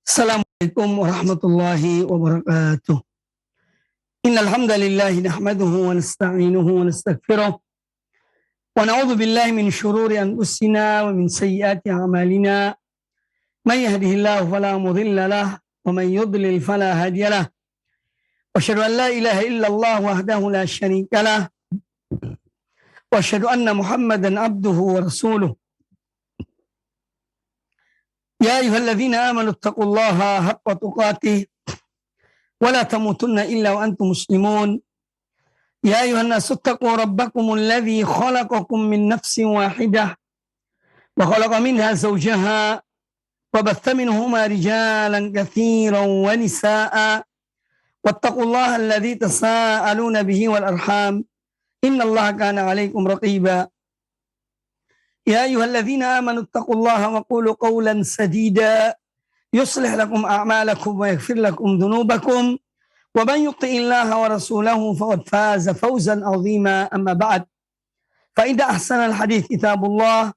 Assalamualaikum warahmatullahi wabarakatuh. Innal hamdalillah nahmaduhu wa nasta'inuhu wa nastaghfiruh wa na'udzu billahi min shururi anfusina wa min sayyiati a'malina. May yahdihillahu fala mudilla lahu wa may yudlil fala hadiya lahu. Wa asyhadu an la ilaha illallah wahdahu la syarika lahu wa asyhadu anna Muhammadan abduhu wa rasuluh. Ya ayyuhalladzina amanu taqullaha haqqa tuqatih wa la tamutunna illa wa antum muslimun. Ya ayyuhan nasu taqu rabbakumul ladzi khalaqakum min nafsin wahidah wa khalaqa minha zawjaha wa batha minhuma rijalan katsiran wa nisaa'a wattaqullaha alladzi tasaaluna bihi wal arham innallaha kana 'alaikum raqiba. يا أيها الذين آمنوا اتقوا الله وقولوا قولا سديدا يصلح لكم أعمالكم ويغفر لكم ذنوبكم ومن يطع الله ورسوله فقد فاز فوزا عظيما. أما بعد فإن أحسن الحديث كتاب الله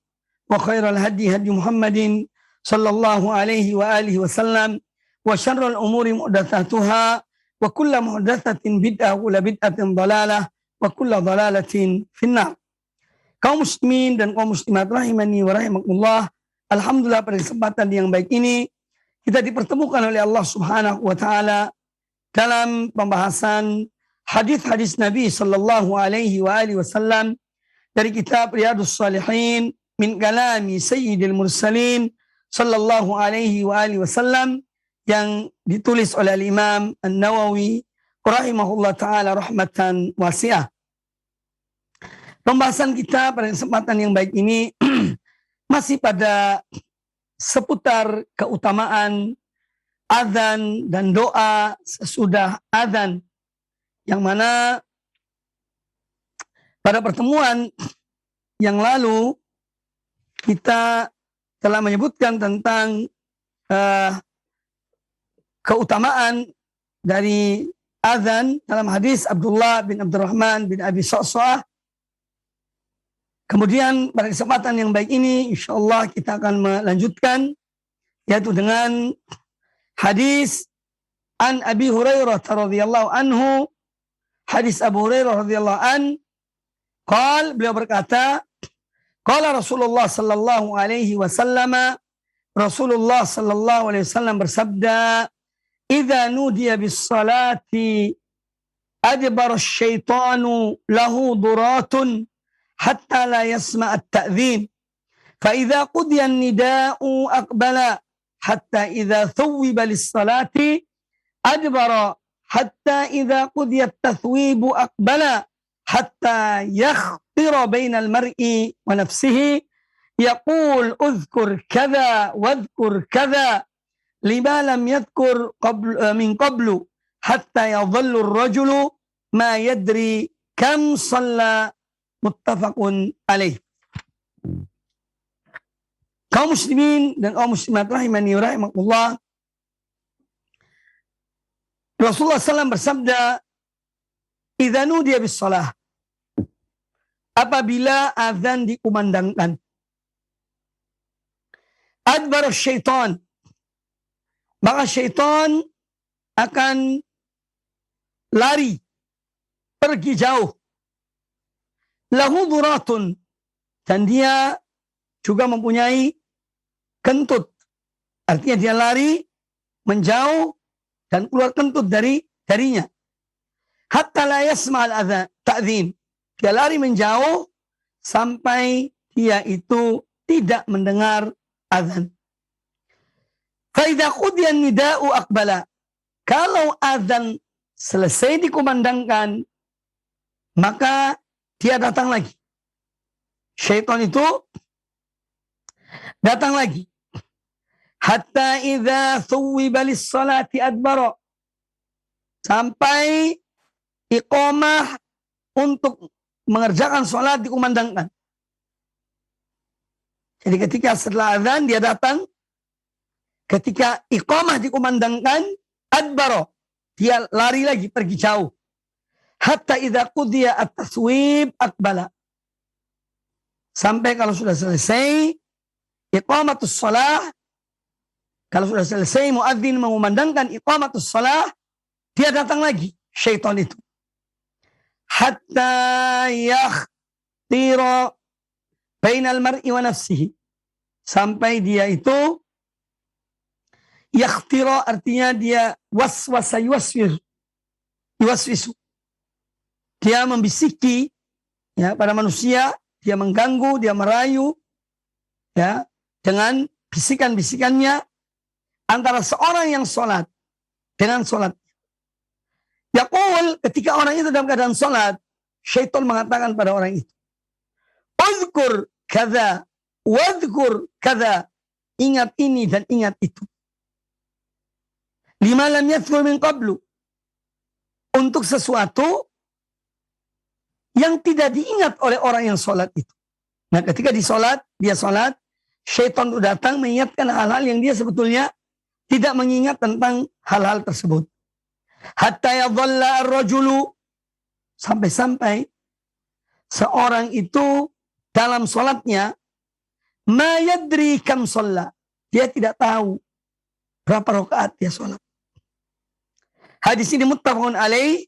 وخير الهدي هدي محمد صلى الله عليه وآله وسلم وشر الأمور محدثاتها وكل محدثة بدعة وكل بدعة ضلالة وكل ضلالة في النار. Kaum muslimin dan kaum muslimat rahimani wa rahimakumullah. Alhamdulillah pada kesempatan yang baik ini kita dipertemukan oleh Allah Subhanahu wa taala dalam pembahasan hadis-hadis Nabi sallallahu alaihi wasallam dari kitab Riyadhus Shalihin min kalami Sayyidil Mursalin sallallahu alaihi wasallam yang ditulis oleh Imam An-Nawawi rahimahullah taala rahmatan wasi'ah. Pembahasan kita pada kesempatan yang baik ini masih pada seputar keutamaan azan dan doa sesudah azan, yang mana pada pertemuan yang lalu kita telah menyebutkan tentang keutamaan dari azan dalam hadis Abdullah bin Abdurrahman bin Abi Sa'sa'ah. Kemudian pada kesempatan yang baik ini insyaallah kita akan melanjutkan, yaitu dengan hadis an Abi Hurairah radhiyallahu anhu. Hadis Abu Hurairah radhiyallahu an, beliau berkata, qala Rasulullah sallallahu alaihi wasallam, Rasulullah sallallahu alaihi wasallam bersabda, idza nudiya bis salati adbara asyaitanu lahu duratun hatta la yasma' at-ta'dhin fa idza qudiya an-nida'u aqbala hatta idza thuwiba lis-salati adbara hatta idza qudiya at-tathwibu aqbala hatta yakhtira baina al-mar'i wa nafsihi yaqul udhkur kadha wadhkur kadha lima lam yadhkur min qablu hatta yadhallu ar-rajulu ma yadri kam shalla. Muttafaqun alaih. Kaum muslimin dan kaum muslimat rahimani wa rahimakumullah. Rasulullah SAW bersabda, idza nudiya bis shalah, apabila azan dikumandangkan, adbar syaitan, maka syaitan akan lari, pergi jauh. Lahu duratun, dan dia juga mempunyai kentut. Artinya dia lari, menjauh, dan keluar kentut darinya. Hatta la yasma'al adhan ta'dhin. Dia lari menjauh sampai dia itu tidak mendengar azan. Fa idza qudiya nida'u aqbala. Kalau azan selesai dikumandangkan, maka dia datang lagi. Syaitan itu datang lagi. Hatta idza thuwiba lis-salati adbara. Sampai iqamah untuk mengerjakan salat dikumandangkan. Jadi ketika setelah azan dia datang. Ketika iqamah dikumandangkan, adbara. Dia lari lagi, pergi jauh. Hatta idza qudiya at-taswib aqbala. Sampai kalau sudah selesai iqamatus shalah, Kalau sudah selesai muadzin mengumandangkan iqamatus shalah, dia datang lagi, syaitan itu. Hatta yakhtira bainal mar'i wa nafsihi. Sampai dia itu yakhtira artinya dia waswasa yuwaswisu. Dia membisiki ya pada manusia, dia mengganggu, dia merayu ya dengan bisikan-bisikannya antara seorang yang sholat dengan sholat. Yaqul, ketika orang itu dalam keadaan sholat, syaitan mengatakan pada orang itu, Udhkur kada, wadhkur kada, ingat ini dan ingat itu. Lima lam yadhkur min qablu, untuk sesuatu yang tidak diingat oleh orang yang sholat itu. Nah, ketika dia sholat, syaitan itu datang mengingatkan hal-hal yang dia sebetulnya tidak mengingat tentang hal-hal tersebut. Hatta yadhalla ar-rajulu, sampai-sampai seorang itu dalam sholatnya ma yadri kam sholat, dia tidak tahu berapa rakaat dia sholat. Hadis ini muttafaqun alaih,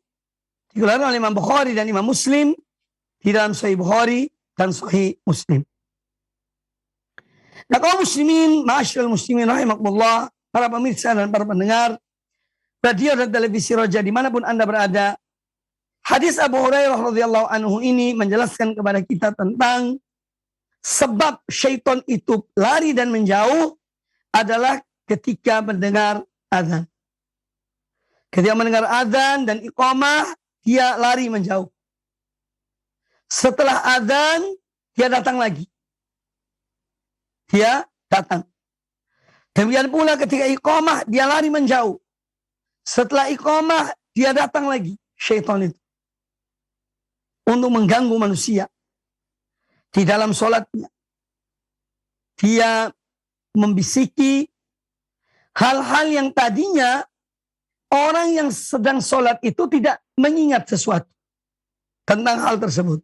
dikeluarkan oleh Imam Bukhari dan Imam Muslim di dalam Sahih Bukhari dan Sahih Muslim. Nah, kaum muslimin, ma'asyiral muslimin rahimakumullah, para pemirsa dan para pendengar radio dan televisi Roja dimanapun Anda berada, hadis Abu Hurairah radhiyallahu anhu ini menjelaskan kepada kita tentang sebab syaitan itu lari dan menjauh adalah ketika mendengar azan. Ketika mendengar azan dan iqamah, dia lari menjauh. Setelah azan, dia datang lagi. Dia datang. Demikian pula ketika iqamah, dia lari menjauh. Setelah iqamah, dia datang lagi. Syaitan itu. Untuk mengganggu manusia. Di dalam sholatnya. Dia membisiki hal-hal yang tadinya orang yang sedang sholat itu tidak mengingat sesuatu tentang hal tersebut.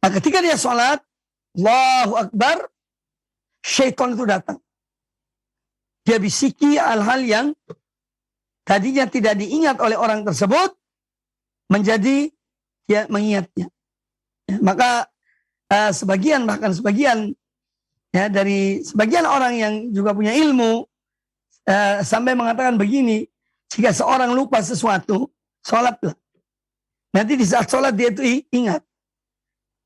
Nah, ketika dia sholat, Allahu Akbar, syaitan itu datang. Dia bisiki hal-hal yang tadinya tidak diingat oleh orang tersebut, menjadi dia mengingatnya. Ya, maka bahkan sebagian ya, dari sebagian orang yang juga punya ilmu sampai mengatakan begini, jika seorang lupa sesuatu, sholatlah. Nanti di saat sholat dia itu ingat.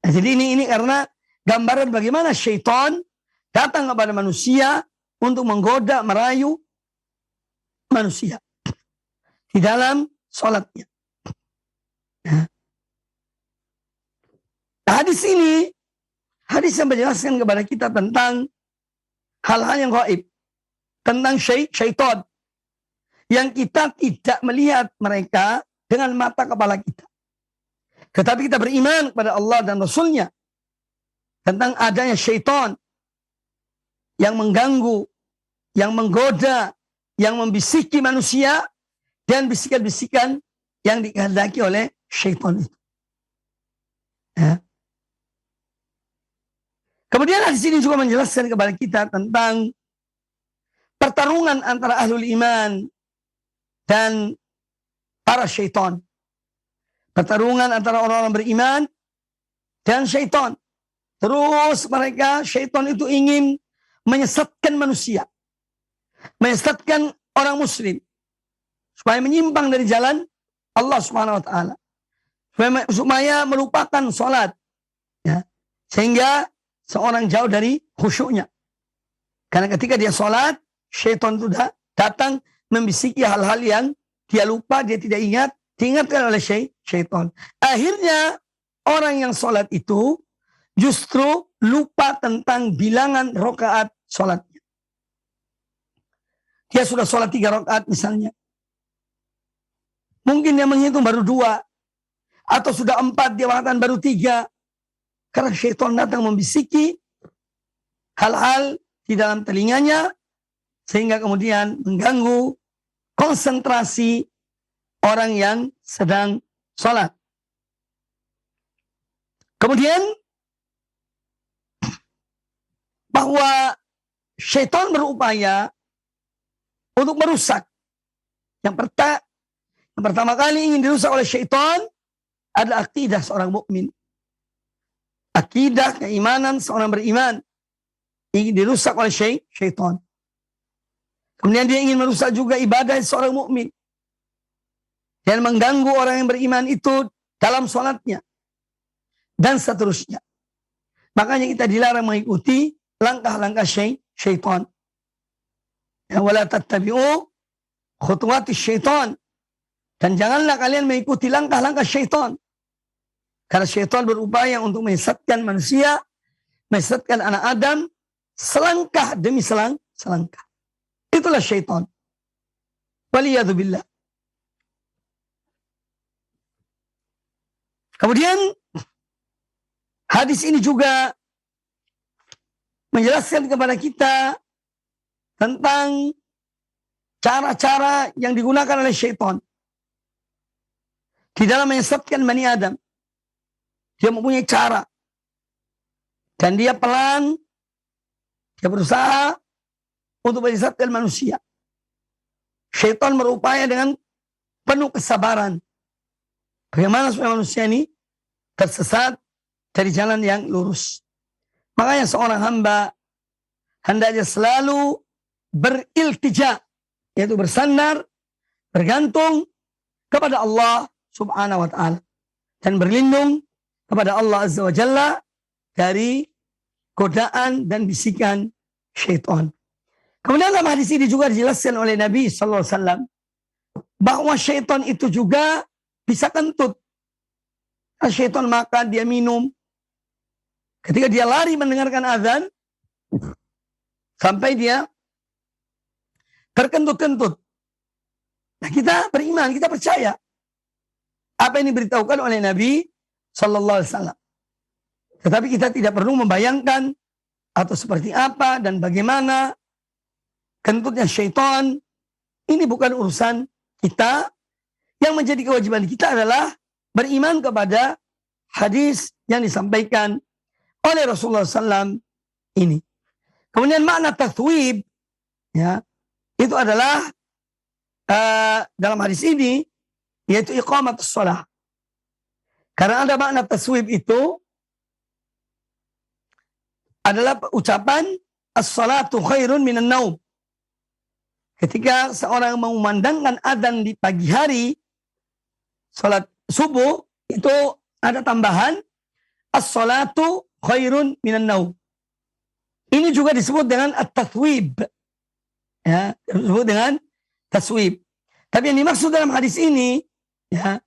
Nah, jadi ini karena gambaran bagaimana syaitan datang kepada manusia untuk menggoda, merayu manusia di dalam sholatnya. Nah, hadis ini, hadis yang menjelaskan kepada kita tentang hal-hal yang gaib, tentang syaitan yang kita tidak melihat mereka dengan mata kepala kita. Tetapi kita beriman kepada Allah dan Rasulnya tentang adanya syaitan yang mengganggu, yang menggoda, yang membisiki manusia, dan bisikan-bisikan yang dikehendaki oleh syaitan itu. Ya. Kemudian di sini juga menjelaskan kepada kita tentang pertarungan antara ahlul iman dan para syaitan. Pertarungan antara orang-orang beriman dan syaitan. Terus mereka, syaitan itu ingin menyesatkan manusia. Menyesatkan orang muslim. Supaya menyimpang dari jalan Allah Subhanahu wa ta'ala. Supaya melupakan sholat. Ya. Sehingga seorang jauh dari khusyuknya. Karena ketika dia sholat, syaitan itu datang membisiki hal-hal yang dia lupa, dia tidak ingat, diingatkan oleh syaitan. Akhirnya orang yang sholat itu justru lupa tentang bilangan rakaat sholatnya. Dia sudah sholat 3 rakaat misalnya. Mungkin dia menghitung baru 2. Atau sudah 4, dia mengatakan baru 3. Karena syaitan datang membisiki hal-hal di dalam telinganya, sehingga kemudian mengganggu konsentrasi orang yang sedang sholat. Kemudian bahwa syaitan berupaya untuk merusak. Yang pertama kali ingin dirusak oleh syaitan adalah akidah seorang mukmin. Akidah, keimanan seorang beriman ingin dirusak oleh syaitan. Kemudian dia ingin merusak juga ibadah seorang mukmin dan mengganggu orang yang beriman itu dalam sholatnya dan seterusnya. Makanya kita dilarang mengikuti langkah-langkah syaitan. Ya, wala tattabi'u khutuwatis syaitan. Dan janganlah kalian mengikuti langkah-langkah syaitan. Karena syaitan berupaya untuk menyesatkan manusia, menyesatkan anak Adam, selangkah demi selangkah. Itulah syaitan. Waliyadzubillah. Kemudian hadis ini juga menjelaskan kepada kita tentang cara-cara yang digunakan oleh syaitan di dalam menyesatkan Bani Adam. Dia mempunyai cara. Dan dia pelan, dia berusaha untuk menyesatkan manusia. Syaitan berupaya dengan penuh kesabaran. Bagaimana supaya manusia ini tersesat dari jalan yang lurus. Makanya seorang hamba hendaknya selalu beriltija, yaitu bersandar, bergantung kepada Allah Subhanahu wa ta'ala. Dan berlindung kepada Allah Azza wa Jalla dari godaan dan bisikan syaitan. Kemudian dalam hadis ini juga dijelaskan oleh Nabi SAW bahwa syaitan itu juga bisa kentut. Syaitan makan, dia minum. Ketika dia lari mendengarkan azan, sampai dia terkentut-kentut. Nah, kita beriman, kita percaya apa yang diberitahukan oleh Nabi Sallallahu Alaihi Wasallam. Tetapi kita tidak perlu membayangkan atau seperti apa dan bagaimana kentutnya syaitan. Ini bukan urusan kita. Yang menjadi kewajiban kita adalah beriman kepada hadis yang disampaikan oleh Rasulullah SAW ini. Kemudian makna tathwib, ya, itu adalah dalam hadis ini yaitu iqamatus shalah. Karena ada makna taswib itu adalah ucapan as-salatu khairun minan naum. Ketika seorang mengumandangkan adzan di pagi hari, salat subuh, itu ada tambahan as-salatu khairun minan naum. Ini juga disebut dengan at-tathwib. Ya, disebut dengan taswib. Tapi yang dimaksud dalam hadis ini, ya,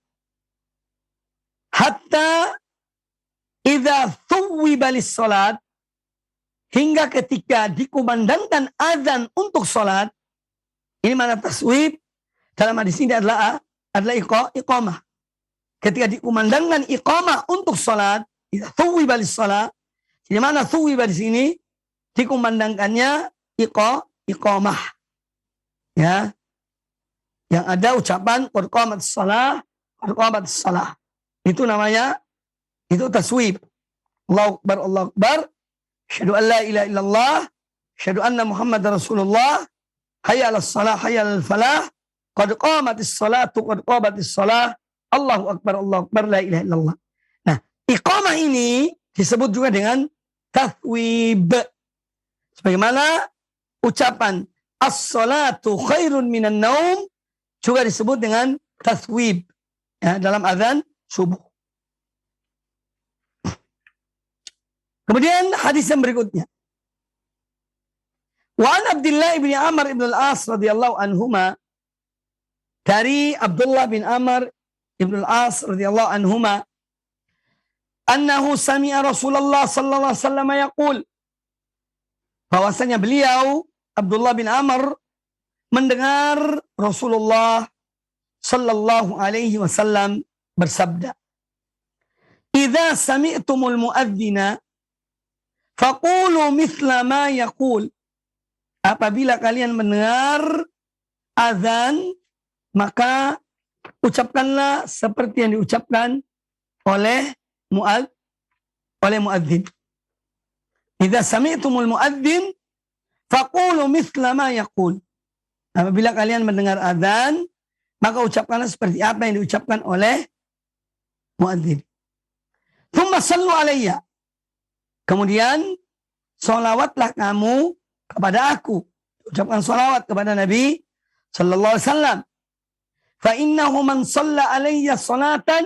hatta idza thuwiba lis-salat, hingga ketika dikumandangkan azan untuk salat. Ini mana taswib dalam hadis ini adalah iqamah. Ketika dikumandangkan iqamah untuk salat, idza thuwiba lis-salat. Di mana thuwiba di sini dikumandangkannya iqamah. Ya. Yang ada ucapan qad qamatis shalah, qad qamatis shalah. Itu namanya, itu taswib. Allahu Akbar, Allahu Akbar. Asyhadu an la ilaha illallah. Asyhadu anna Muhammadar Rasulullah. Hayya 'alas shalah, hayya 'alal falah. Qad qamatis salatu, qad qamatis shalah. Allahu Akbar, Allahu Akbar, la ilaha illallah. Nah, iqamah ini disebut juga dengan tathwib. Sebagaimana ucapan as-salatu khairun minan naum juga disebut dengan tathwib, ya, dalam azan subuh. Kemudian hadis yang berikutnya. Wa an Abdullah bin Amr ibn al-As radhiyallahu anhuma, dari Abdullah bin Amr ibn al-As radhiyallahu anhuma, annahu sami'a Rasulullah sallallahu alaihi wasallam yaqul, bahwasanya beliau Abdullah bin Amr mendengar Rasulullah sallallahu alaihi wasallam bersabda, "Idza sami'tumul muadzina faqulu mithla ma yaqul." Apabila kalian mendengar azan, maka ucapkanlah seperti yang diucapkan oleh muadzin. Idza sami'tumul muadzin Faqulu mithla ma yaqul. Apabila kalian mendengar adzan, maka ucapkanlah seperti apa yang diucapkan oleh muadzin. Tsumma sallu alayya. Kemudian sholawatlah kamu kepada aku. Ucapkan sholawat kepada Nabi sallallahu alaihi wasallam. Fa innahu man shalla alayya salatan,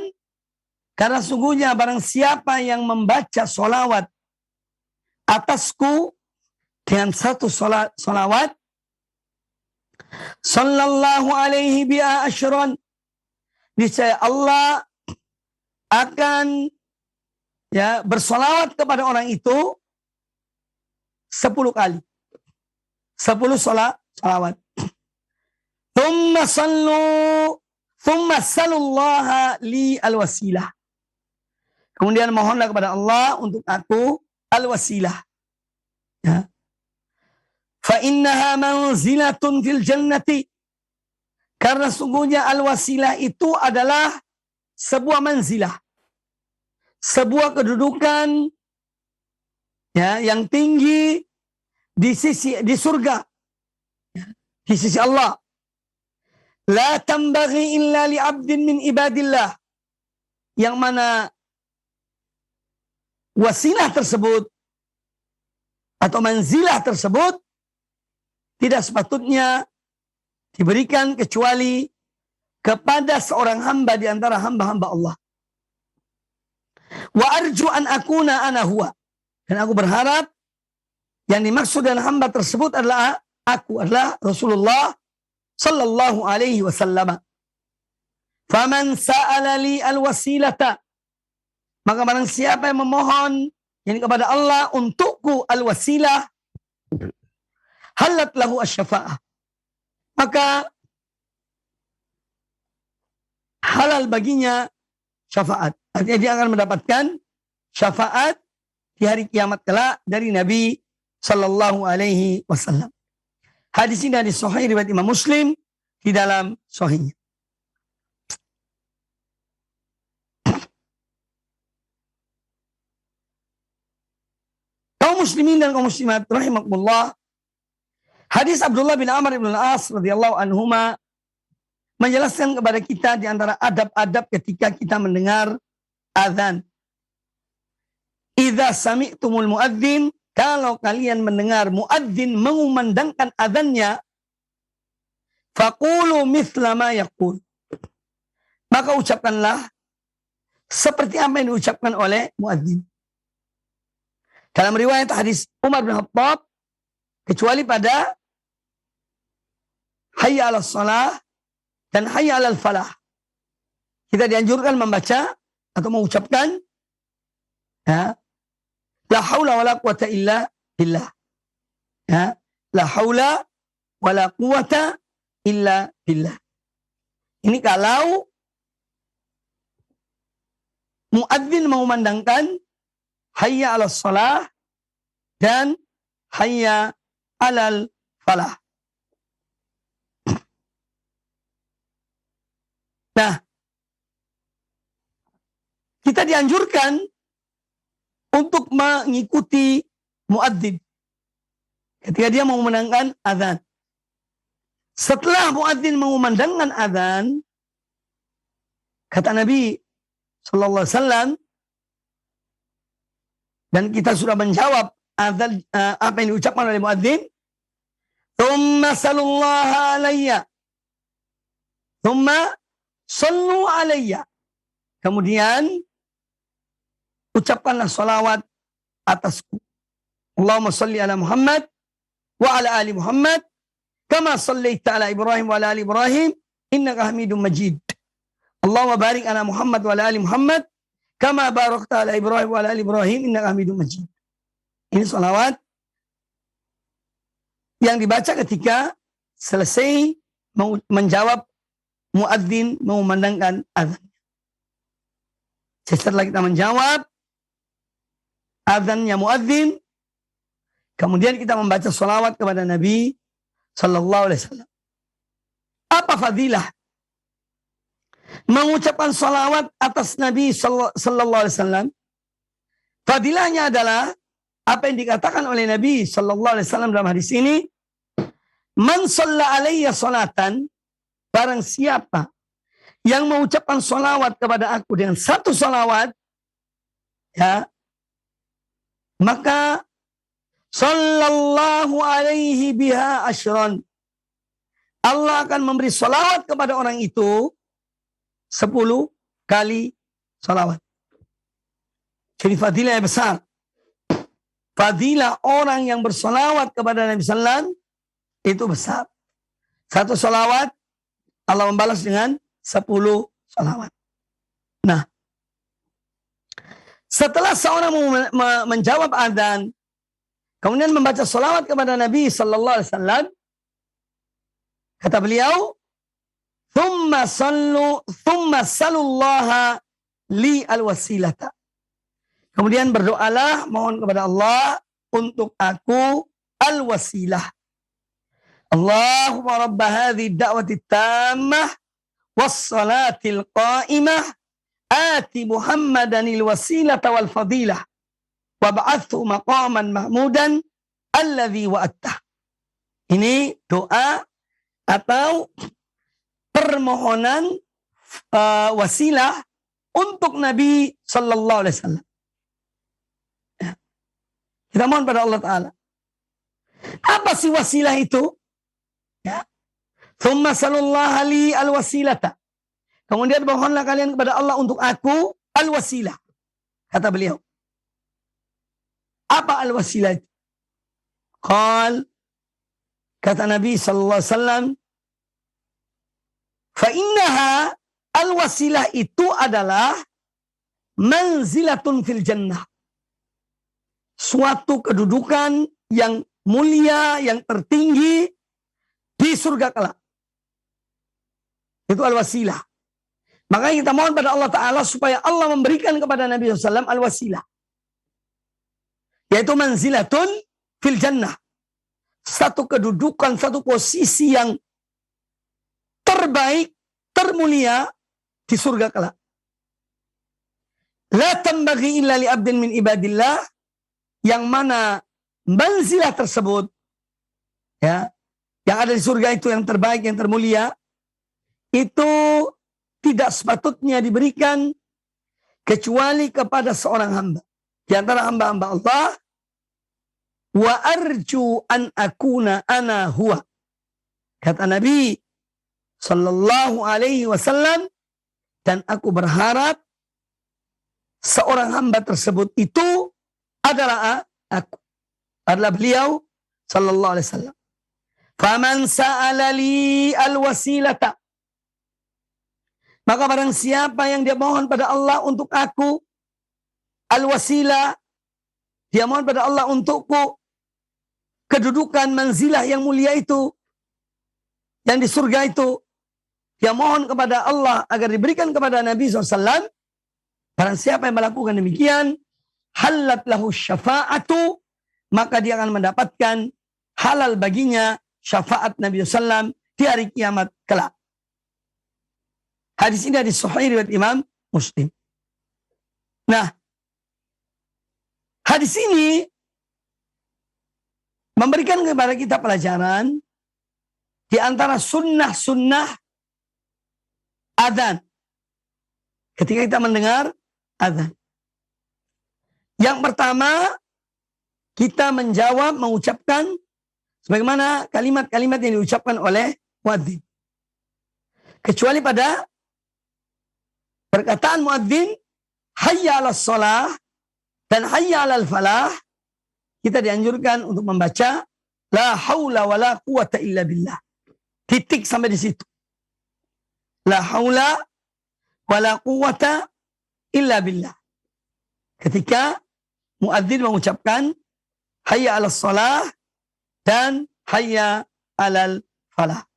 karena sungguhnya barang siapa yang membaca sholawat atasku dengan satu sholawat, sallallahu alaihi bi'a asyran, niscaya Allah akan bersolawat kepada orang itu 10 kali. 10 solawat. Thumma sallullaha li al-wasilah. Kemudian mohonlah kepada Allah untuk aku al-wasilah. Ya. Fa innaha manzilatun fil jannati. Karena sungguhnya al-wasilah itu adalah sebuah manzilah. Sebuah kedudukan yang tinggi di surga. Di sisi Allah. La tambaghi illa li 'abdin min ibadillah. Yang mana wasilah tersebut atau manzilah tersebut tidak sepatutnya diberikan kecuali kepada seorang hamba di antara hamba-hamba Allah. Wa arju an akuna ana huwa. Dan aku berharap yang dimaksud dengan hamba tersebut adalah Rasulullah sallallahu alaihi wasallam. Faman sa'ala li al-wasilata, maka barang siapa yang memohon kepada Allah untukku al-wasilah, halat lahu asy-syafa'ah, maka halal baginya syafaat. Artinya dia akan mendapatkan syafaat di hari kiamat kelak dari Nabi sallallahu alaihi wasallam. Hadis ini dari Sahih riwayat Imam Muslim di dalam Sahihnya. Kaum muslimin dan kaum muslimat rahimakumullah, hadis Abdullah bin Amr bin Al-As radhiyallahu anhuma menjelaskan kepada kita di antara adab-adab ketika kita mendengar azan. Idza sami'tumul muadzin, kalau kalian mendengar muadzin mengumandangkan azannya, faqulu mithla ma yaqul, maka ucapkanlah seperti apa yang diucapkan oleh muadzin. Dalam riwayat hadis Umar bin Khattab, kecuali pada hayya 'alas shalah dan hayya 'alal falah, kita dianjurkan membaca atau mengucapkan la haula wala quwata illa billah. La haula wala quwata illa billah. Ini kalau muadzin mengumandangkan hayya 'alas shalah dan hayya 'alal falah. Nah, kita dianjurkan untuk mengikuti muadzin ketika dia mengumandangkan azan. Setelah muadzin mengumandangkan azan, kata Nabi sallallahu alaihi wasallam, dan kita sudah menjawab azan apa yang diucapkan oleh muadzin, "Tsumma sallallahu alayya." Tsumma sallu alayya. Kemudian ucapkanlah salawat atasku. Allahumma salli ala Muhammad wa ala ali Muhammad kama sallaita ala Ibrahim wa ala ali Ibrahim innaka Hamidum Majid. Allahumma barik ala Muhammad wa ala ali Muhammad kama barakta ala Ibrahim wa ala ali Ibrahim innaka Hamidum Majid. Ini salawat yang dibaca ketika selesai menjawab muadzin mengumandangkan azan. Setelah kita menjawab azannya muadzin, kemudian kita membaca salawat kepada Nabi sallallahu alaihi wasallam. Apa fadilah mengucapkan salawat atas Nabi sallallahu alaihi wasallam? Fadilahnya adalah apa yang dikatakan oleh Nabi sallallahu alaihi wasallam dalam hadis ini, man shalla alayya salatan, barang siapa yang mengucapkan salawat kepada aku dengan satu salawat, ya, maka sallallahu alaihi biha asyran, Allah akan memberi salawat kepada orang itu 10 kali salawat. Jadi fadilah yang besar. Fadilah orang yang bersalawat kepada Nabi Sallam itu besar. Satu salawat Allah membalas dengan 10 salawat. Nah, setelah seorang menjawab adzan, kemudian membaca salawat kepada Nabi Sallallahu Alaihi Wasallam, kata beliau, thumma sallullaha li al-wasilata. Kemudian berdoalah, mohon kepada Allah untuk aku al-wasilah. Allahumma rabba hadhi da'wati tammah wassalatil qa'imah ati Muhammadanil wasilata wal fadilah wab'athu maqaman mahmudan alladhi wa'attah. Ini doa atau permohonan wasilah untuk Nabi Sallallahu Alaihi Wasallam. Kita mohon pada Allah Ta'ala. Apa sih wasilah itu? Ya. Thumma sallallahu li al-wasilata. Kemudian mohonlah kalian kepada Allah untuk aku al-wasilah. Kata beliau. Apa al-wasilah itu? Kata Nabi Sallallahu Alaihi Wasallam, fa'innaha, al-wasilah itu adalah manzilatun fil jannah. Suatu kedudukan yang mulia, yang tertinggi di surga kelak. Itu al-wasilah. Makanya kita mohon pada Allah Ta'ala supaya Allah memberikan kepada Nabi SAW al-wasilah. Yaitu manzilatun fil jannah. Satu kedudukan, satu posisi yang terbaik, termulia di surga kelak. La tambaghi illa li abdin min ibadillah, yang mana manzilah tersebut, ya, yang ada di surga itu yang terbaik, yang termulia, itu tidak sepatutnya diberikan kecuali kepada seorang hamba di antara hamba-hamba Allah. Wa arju an akuna ana huwa, kata Nabi Sallallahu Alaihi Wasallam, dan aku berharap seorang hamba tersebut itu adalah aku, adalah beliau Sallallahu Alaihi Wasallam. Faman sa'ala li al-wasilata, maka barang siapa yang dia mohon pada Allah untuk aku al-wasilah, dia mohon pada Allah untukku kedudukan manzilah yang mulia itu, yang di surga itu, dia mohon kepada Allah agar diberikan kepada Nabi SAW. Barang siapa yang melakukan demikian, halat lahu syafa'atu, maka dia akan mendapatkan halal baginya syafaat Nabi SAW di hari kiamat kelak. Hadis ini hadis sahih riwayat Imam Muslim. Nah, hadis ini memberikan kepada kita pelajaran di antara sunnah-sunnah adzan. Ketika kita mendengar adzan. Yang pertama, kita menjawab, mengucapkan sebagaimana kalimat-kalimat yang diucapkan oleh muadzin. Kecuali pada perkataan muadzin, hayya 'alas shalah dan hayya 'alal falah, kita dianjurkan untuk membaca la haula wala quwata illa billah. Titik sampai di situ. La haula wala quwata illa billah. Ketika muadzin mengucapkan hayya 'alas shalah dan hayya 'alal falah.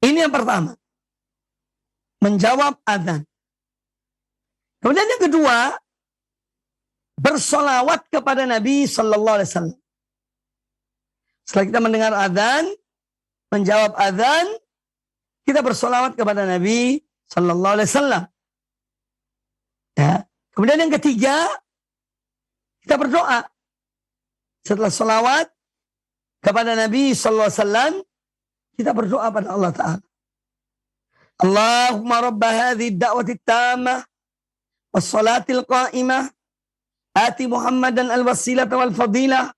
Ini yang pertama. Menjawab adzan. Kemudian yang kedua, bersolawat kepada Nabi Sallallahu Alaihi Wasallam. Setelah kita mendengar adzan, menjawab adzan, kita bersolawat kepada Nabi Sallallahu Alaihi Wasallam. Ya, Kemudian yang ketiga, kita berdoa. Setelah salawat kepada Nabi sallallahu alaihi wasallam, kita berdoa pada Allah Ta'ala. Allahumma rabba hadhihi ad-da'wati at-tammah was-salatil qa'imah ati Muhammadan al-wasilata wal fadilah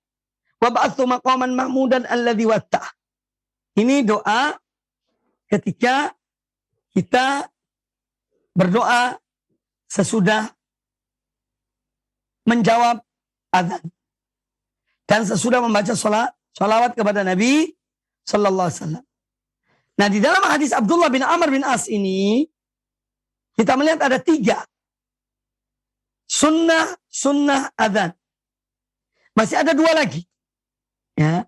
wa ba'athu maqaman mahmudan alladhi wattah. Ini doa ketika kita berdoa sesudah menjawab azan dan sesudah membaca salawat kepada Nabi sallallahu alaihi wasallam. Nah, di dalam hadis Abdullah bin Amr bin As ini kita melihat ada 3 sunnah azan. Masih ada 2 lagi. Ya.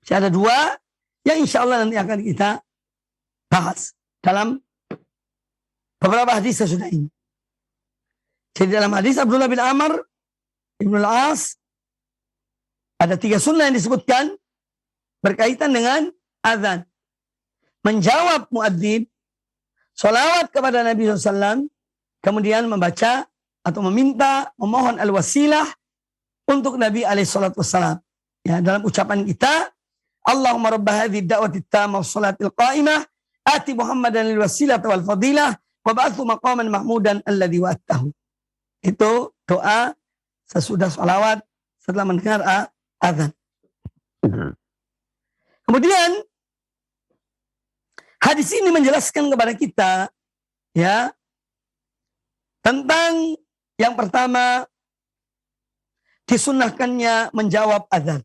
Masih ada 2 yang insya Allah nanti akan kita bahas dalam beberapa hadis sesudah ini. Jadi dalam hadis Abdullah bin Amr Ibn al-As ada 3 sunnah yang disebutkan berkaitan dengan azan. Menjawab muadzin, salawat kepada Nabi SAW, kemudian membaca atau meminta, memohon al-wasilah untuk Nabi SAW. Ya, dalam ucapan kita, Allahumma rabba hadhihi ad-da'wati at-tammah was-salatil qa'imah, ati Muhammadan al-wasilata wal fadilah, wa ba'athu maqaman mahmudan alladhi wa'attahu. Itu doa sesudah salawat setelah mendengar azan. Kemudian hadis ini menjelaskan kepada kita ya tentang yang pertama disunnahkannya menjawab azan.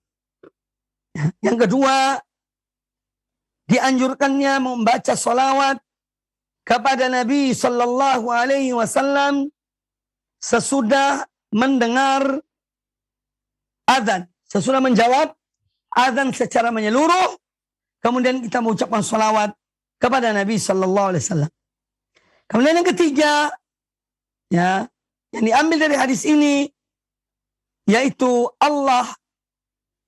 Ya, yang kedua dianjurkannya membaca salawat kepada Nabi sallallahu alaihi wasallam sesudah mendengar azan, sesudah menjawab azan secara menyeluruh, kemudian kita mengucapkan salawat kepada Nabi sallallahu alaihi wasallam. Kemudian yang ketiga, ya, yang diambil dari hadis ini yaitu Allah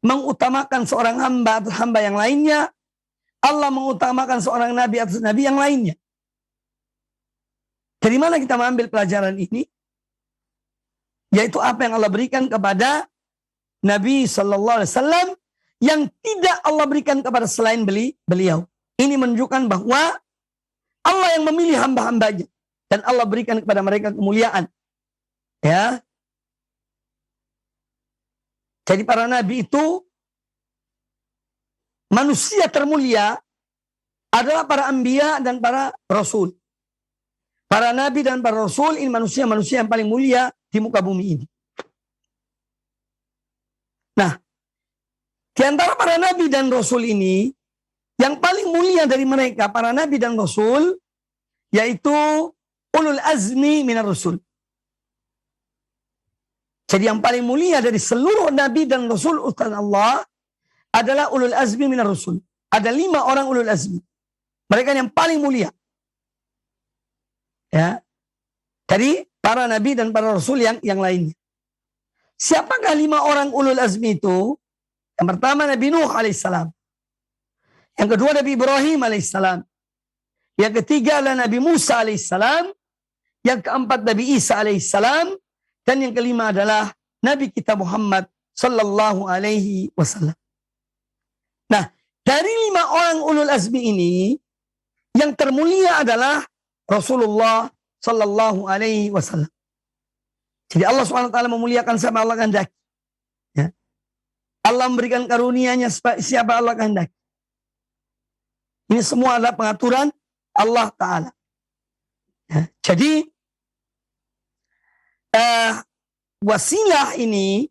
mengutamakan seorang hamba atas hamba yang lainnya. Allah mengutamakan seorang nabi atas nabi yang lainnya. Dari mana kita mengambil pelajaran ini? Yaitu apa yang Allah berikan kepada Nabi sallallahu alaihi wasallam yang tidak Allah berikan kepada selain beliau. Ini menunjukkan bahwa Allah yang memilih hamba-hambanya dan Allah berikan kepada mereka kemuliaan. Ya. Jadi para nabi itu manusia termulia adalah para anbiya dan para rasul. Para nabi dan para rasul ini manusia-manusia yang paling mulia di muka bumi ini. Nah, di antara para nabi dan rasul ini, yang paling mulia dari mereka, para nabi dan rasul, yaitu ulul azmi minar rasul. Jadi yang paling mulia dari seluruh nabi dan rasul utusan Allah adalah ulul azmi minar rasul. Ada 5 orang ulul azmi. Mereka yang paling mulia. Ya. Dari para nabi dan para rasul yang lainnya. Siapakah 5 orang ulul azmi itu? Yang pertama Nabi Nuh alaihissalam. Yang kedua Nabi Ibrahim alaihissalam. Yang ketiga adalah Nabi Musa alaihissalam. Yang keempat Nabi Isa alaihissalam. Dan yang kelima adalah Nabi kita Muhammad sallallahu alaihi wasallam. Nah, dari 5 orang ulul azmi ini, yang termulia adalah Rasulullah sallallahu alaihi wasallam. Jadi Allah SWT memuliakan siapa Allah kehendaki. Ya. Allah memberikan karunia-Nya siapa Allah kehendaki. Ini semua adalah pengaturan Allah Ta'ala. Ya. Jadi wasilah ini,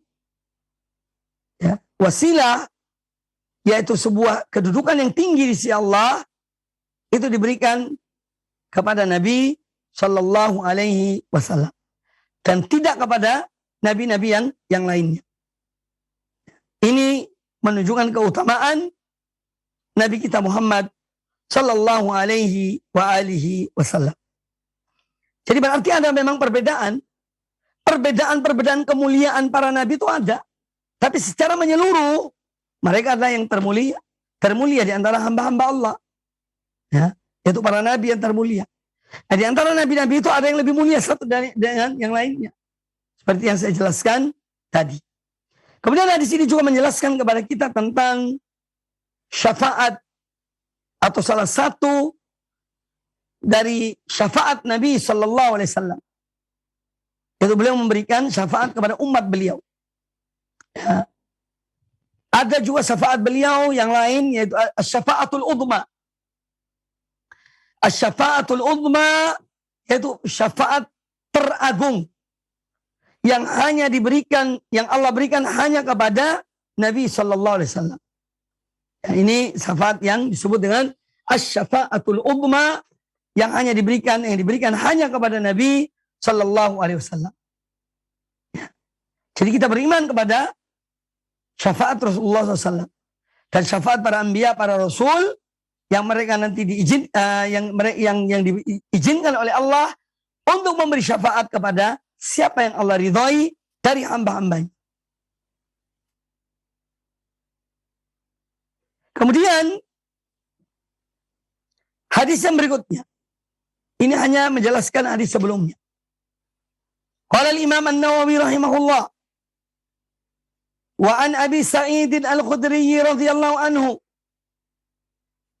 ya, wasilah yaitu sebuah kedudukan yang tinggi di sisi Allah, itu diberikan kepada Nabi Sallallahu Alaihi Wasallam dan tidak kepada nabi-nabi yang lainnya. Ini menunjukkan keutamaan Nabi kita Muhammad Sallallahu Alaihi Wasallam. Jadi berarti ada memang perbedaan kemuliaan para nabi itu ada, tapi secara menyeluruh mereka adalah yang termulia di antara hamba-hamba Allah. Ya, yaitu para nabi yang termulia. Nah, di antara nabi-nabi itu ada yang lebih mulia satu dengan yang lainnya. Seperti yang saya jelaskan tadi. Kemudian di sini juga menjelaskan kepada kita tentang syafaat atau salah satu dari syafaat Nabi Sallallahu Alaihi Wasallam. Yaitu beliau memberikan syafaat kepada umat beliau. Ya. Ada juga syafaat beliau yang lain yaitu syafaatul udma. Syafaatul udma yaitu syafaat teragung yang hanya diberikan, yang Allah berikan hanya kepada Nabi Sallallahu Alaihi Wasallam. Ya, ini syafaat yang disebut dengan asyafaatul udma yang hanya diberikan, hanya kepada Nabi Sallallahu Alaihi Wasallam. Ya. Jadi kita beriman kepada syafaat Rasulullah SAW dan syafaat para anbiya, para rasul yang mereka nanti yang diizinkan oleh Allah untuk memberi syafaat kepada siapa yang Allah ridhai dari hamba-hambanya. Kemudian hadis yang berikutnya ini hanya menjelaskan hadis sebelumnya. Qala al-Imam An-Nawawi rahimahullah wa an Abi Sa'id Al-Khudri radhiyallahu anhu,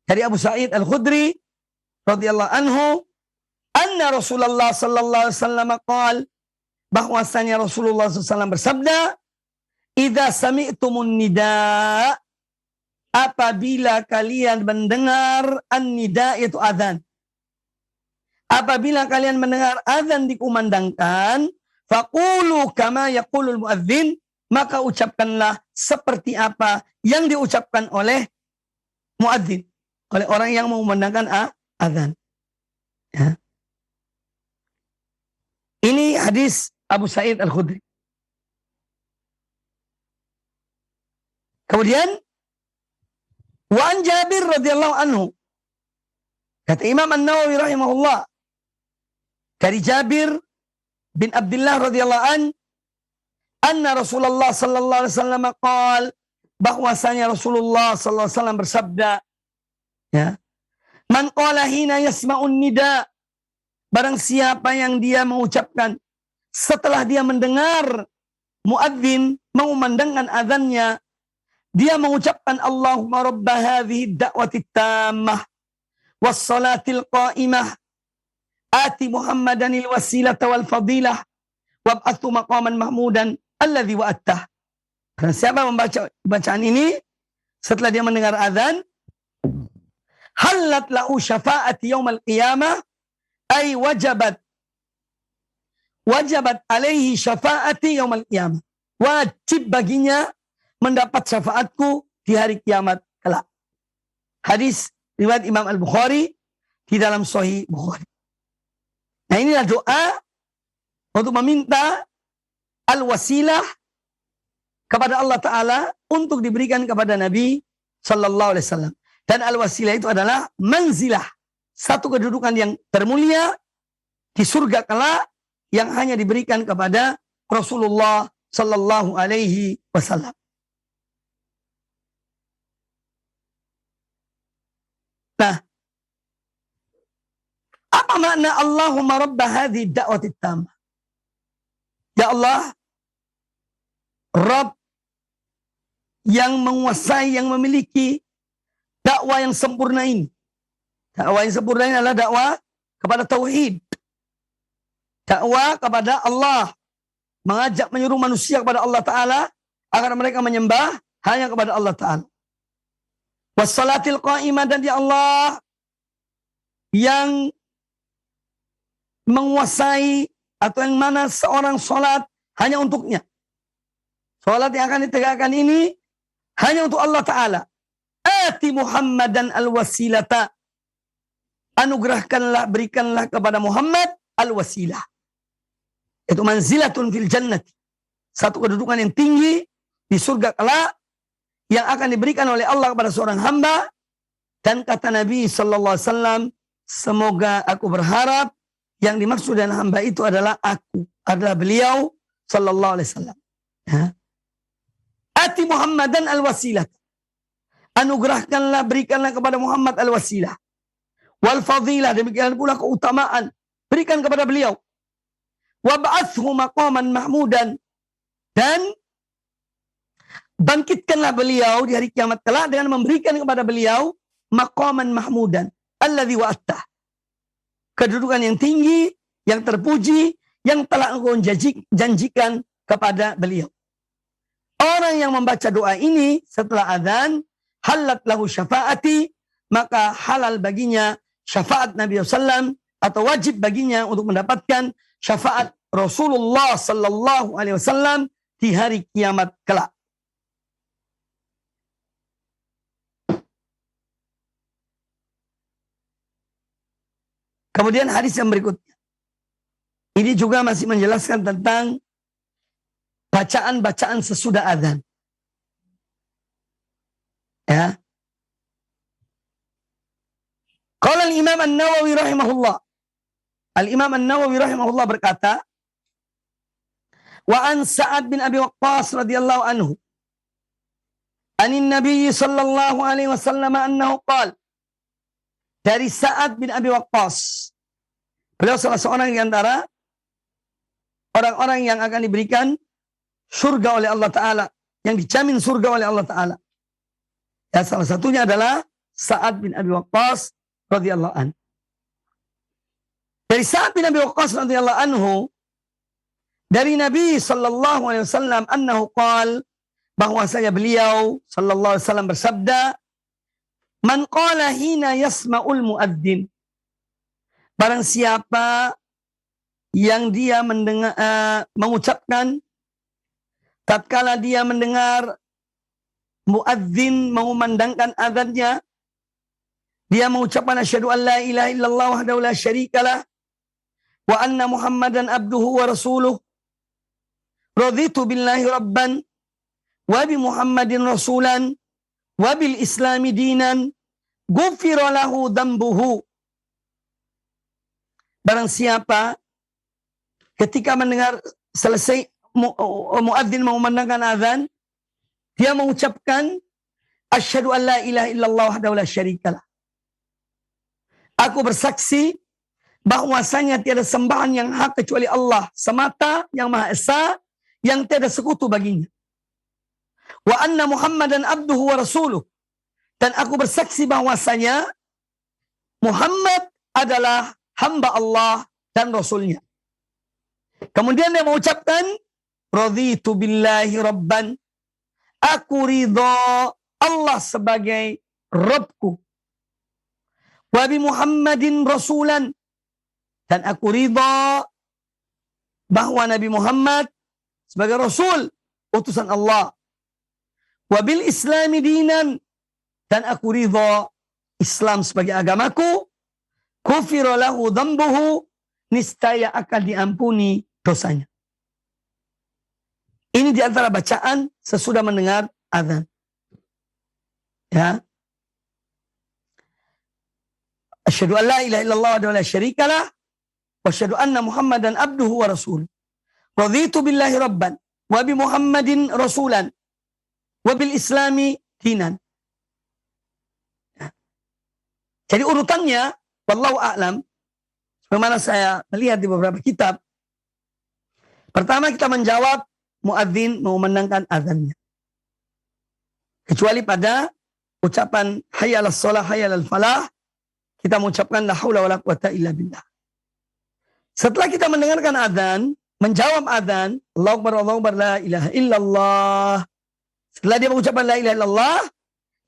dari Abu Sa'id Al-Khudri radhiyallahu anhu, anna Rasulullah sallallahu alaihi wasallam qaal, bahwasanya Rasulullah SAW bersabda, idza sami'tumun nida, apabila kalian mendengar an-nida itu azan. Apabila kalian mendengar azan dikumandangkan, faqulu kama yaqulul muadzin, maka ucapkanlah seperti apa yang diucapkan oleh muadzin, oleh orang yang mengumandangkan azan. Ya. Ini hadis Abu Sa'id Al-Khudri. Kemudian wa an Jabir radhiyallahu anhu, kata Imam An-Nawawi rahimahullah, dari Jabir bin Abdullah radhiyallahu an, anna Rasulullah sallallahu alaihi wasallam qaal, bahwasanya Rasulullah sallallahu alaihi wasallam bersabda, ya, man qala hina yasma'un nida, barang siapa yang dia mengucapkan setelah dia mendengar muadzin mengumandangkan azannya, dia mengucapkan Allahumma rabba hadhihi da'wati tammah was salatil qa'imah ati Muhammadanil wasilata wal fadilah wab'athu maqaman mahmudan alladhi wa'attah. Siapa membaca bacaan ini setelah dia mendengar azan, halat lahu syafa'ati yaumal qiyamah, ay wajabat alaihi syafa'ati yaumal qiyamah, wajib baginya mendapat syafaatku di hari kiamat kelak. Hadis riwayat Imam Al-Bukhari di dalam Sahih Bukhari. Nah, inilah doa untuk meminta al-wasilah kepada Allah Ta'ala untuk diberikan kepada Nabi Sallallahu Alaihi Wasallam. Dan al-wasilah itu adalah manzilah, satu kedudukan yang termulia di surga kelak yang hanya diberikan kepada Rasulullah Sallallahu Alaihi Wasallam. Nah, apa makna Allahumma rabba hadhi da'wati tammah? Ya Allah, Rabb yang menguasai, yang memiliki dakwah yang sempurna ini. Dakwah yang sempurna ini adalah dakwah kepada tauhid. Dakwah kepada Allah. Mengajak, menyuruh manusia kepada Allah Ta'ala agar mereka menyembah hanya kepada Allah Ta'ala. Wassalatil qa'imah, dan ya Allah yang menguasai atau yang mana seorang sholat hanya untuknya. Sholat yang akan ditegakkan ini hanya untuk Allah Ta'ala. Ati Muhammadan al-wasilata, anugerahkanlah, berikanlah kepada Muhammad al-wasilah. Itu manzilatun fil jannati, satu kedudukan yang tinggi di surga kelak yang akan diberikan oleh Allah kepada seorang hamba. Dan kata Nabi Sallallahu Alaihi Wasallam, semoga aku berharap yang dimaksud dengan hamba itu adalah aku, adalah beliau Sallallahu Alaihi Wasallam. Ya. Ati Muhammadan al-wasilah, anugerahkanlah, berikanlah kepada Muhammad al-wasilah. Wal fadilah, demikian pula keutamaan, berikan kepada beliau. Wab'athhu maqaman mahmudan. Dan bangkitkanlah beliau di hari kiamat kelak dengan memberikan kepada beliau maqaman mahmudan. Alladzi wa'attah. Kedudukan yang tinggi, yang terpuji, yang telah engkau janjikan kepada beliau. Orang yang membaca doa ini setelah azan, halat lahu syafaati, maka halal baginya syafaat Nabi SAW, atau wajib baginya untuk mendapatkan syafaat Rasulullah Sallallahu Alaihi Wasallam di hari kiamat kelak. Kemudian hadis yang berikutnya, ini juga masih menjelaskan tentang bacaan-bacaan sesudah azan. Ya. Qala al-Imam An-Nawawi rahimahullah. Al-Imam An-Nawawi rahimahullah berkata, wa an Sa'ad bin Abi Waqqas radhiyallahu anhu, anin Nabi sallallahu alaihi wasallam annahu qala, dari Sa'ad bin Abi Waqqas, beliau salah seorang di antara orang-orang yang akan diberikan surga oleh Allah Ta'ala, yang dijamin surga oleh Allah Ta'ala. Ya, salah satunya adalah Sa'ad bin Abi Waqqas radhiyallahu anhu. Dari Sa'ad bin Abi Waqqas radhiyallahu anhu, dari Nabi sallallahu alaihi wasallam annahu qala, bahwasanya beliau sallallahu alaihi wasallam bersabda, man qala hina yasma'ul muadzin, barang siapa yang dia mendengar, mengucapkan tatkala dia mendengar muadzin mengumandangkan azannya, dia mengucapkan asyhadu an la ilaha illallah wahdahu la syarikalah wa anna Muhammadan abduhu wa rasuluh, raditu billahi rabban wa bi Muhammadin rasulan wa bil islami dinan, ghufira lahu dhanbuhu. Barang siapa ketika mendengar selesai muadzin mengumandangkan azan, dia mengucapkan asyhadu an la ilaha illallah wahdahu la syarikalah, aku bersaksi bahwasanya tiada sembahan yang hak kecuali Allah semata, yang Maha Esa, yang tiada sekutu baginya. Wa anna Muhammadan abduhu wa rasuluh, dan aku bersaksi bahwasanya Muhammad adalah hamba Allah dan Rasulnya. Kemudian dia mengucapkan raditu billahi rabban, aku ridha Allah sebagai Rabbku, wa bi Muhammadin rasulan, dan aku ridha bahwa Nabi Muhammad sebagai Rasul, utusan Allah, wa bil islami dinan, dan aku ridha Islam sebagai agamaku, kufira lahu dhanbuhu, niscaya akan diampuni dosanya. Ini diantara bacaan sesudah mendengar azan. Ya. Asyhadu an la ilaha illallah wa la syarikalah wa asyhadu anna Muhammadan abduhu wa rasul. Raditu billahi rabban wa bi Muhammadin rasulan wa bil islami dinan. Ya. Jadi urutannya wallahu a'lam, bagaimana saya melihat di beberapa kitab. Pertama, kita menjawab muadzin mengumandangkan azannya, kecuali pada ucapan hayya 'alas shalah hayya 'alal falah, kita mengucapkan la haula wala quwata illa billah. Setelah kita mendengarkan azan, menjawab azan, Allahu akbar la ilaha illallah. Setelah dia mengucapkan la ilaha illallah,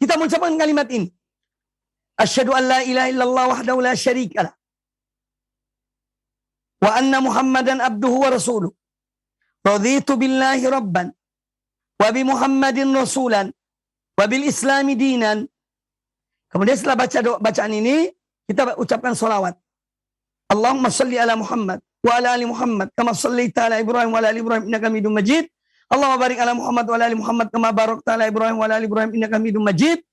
kita mengucapkan kalimat ini, asyhadu an la ilaha illallah wahdahu la syarikalah wa anna Muhammadan abduhu wa rasuluh, raditu billahi rabban wa bi Muhammadin rasulan wa bil islami dinan. Kemudian setelah baca bacaan ini, kita ucapkan salawat. Allahumma salli ala Muhammad wa ala ali Muhammad kama shallaita ala Ibrahim wa ala ali Ibrahim innaka Hamidum Majid. Allahumma barik ala Muhammad wa ala ali Muhammad kama barakta ala Ibrahim wa ala ali Ibrahim innaka Hamidum Majid.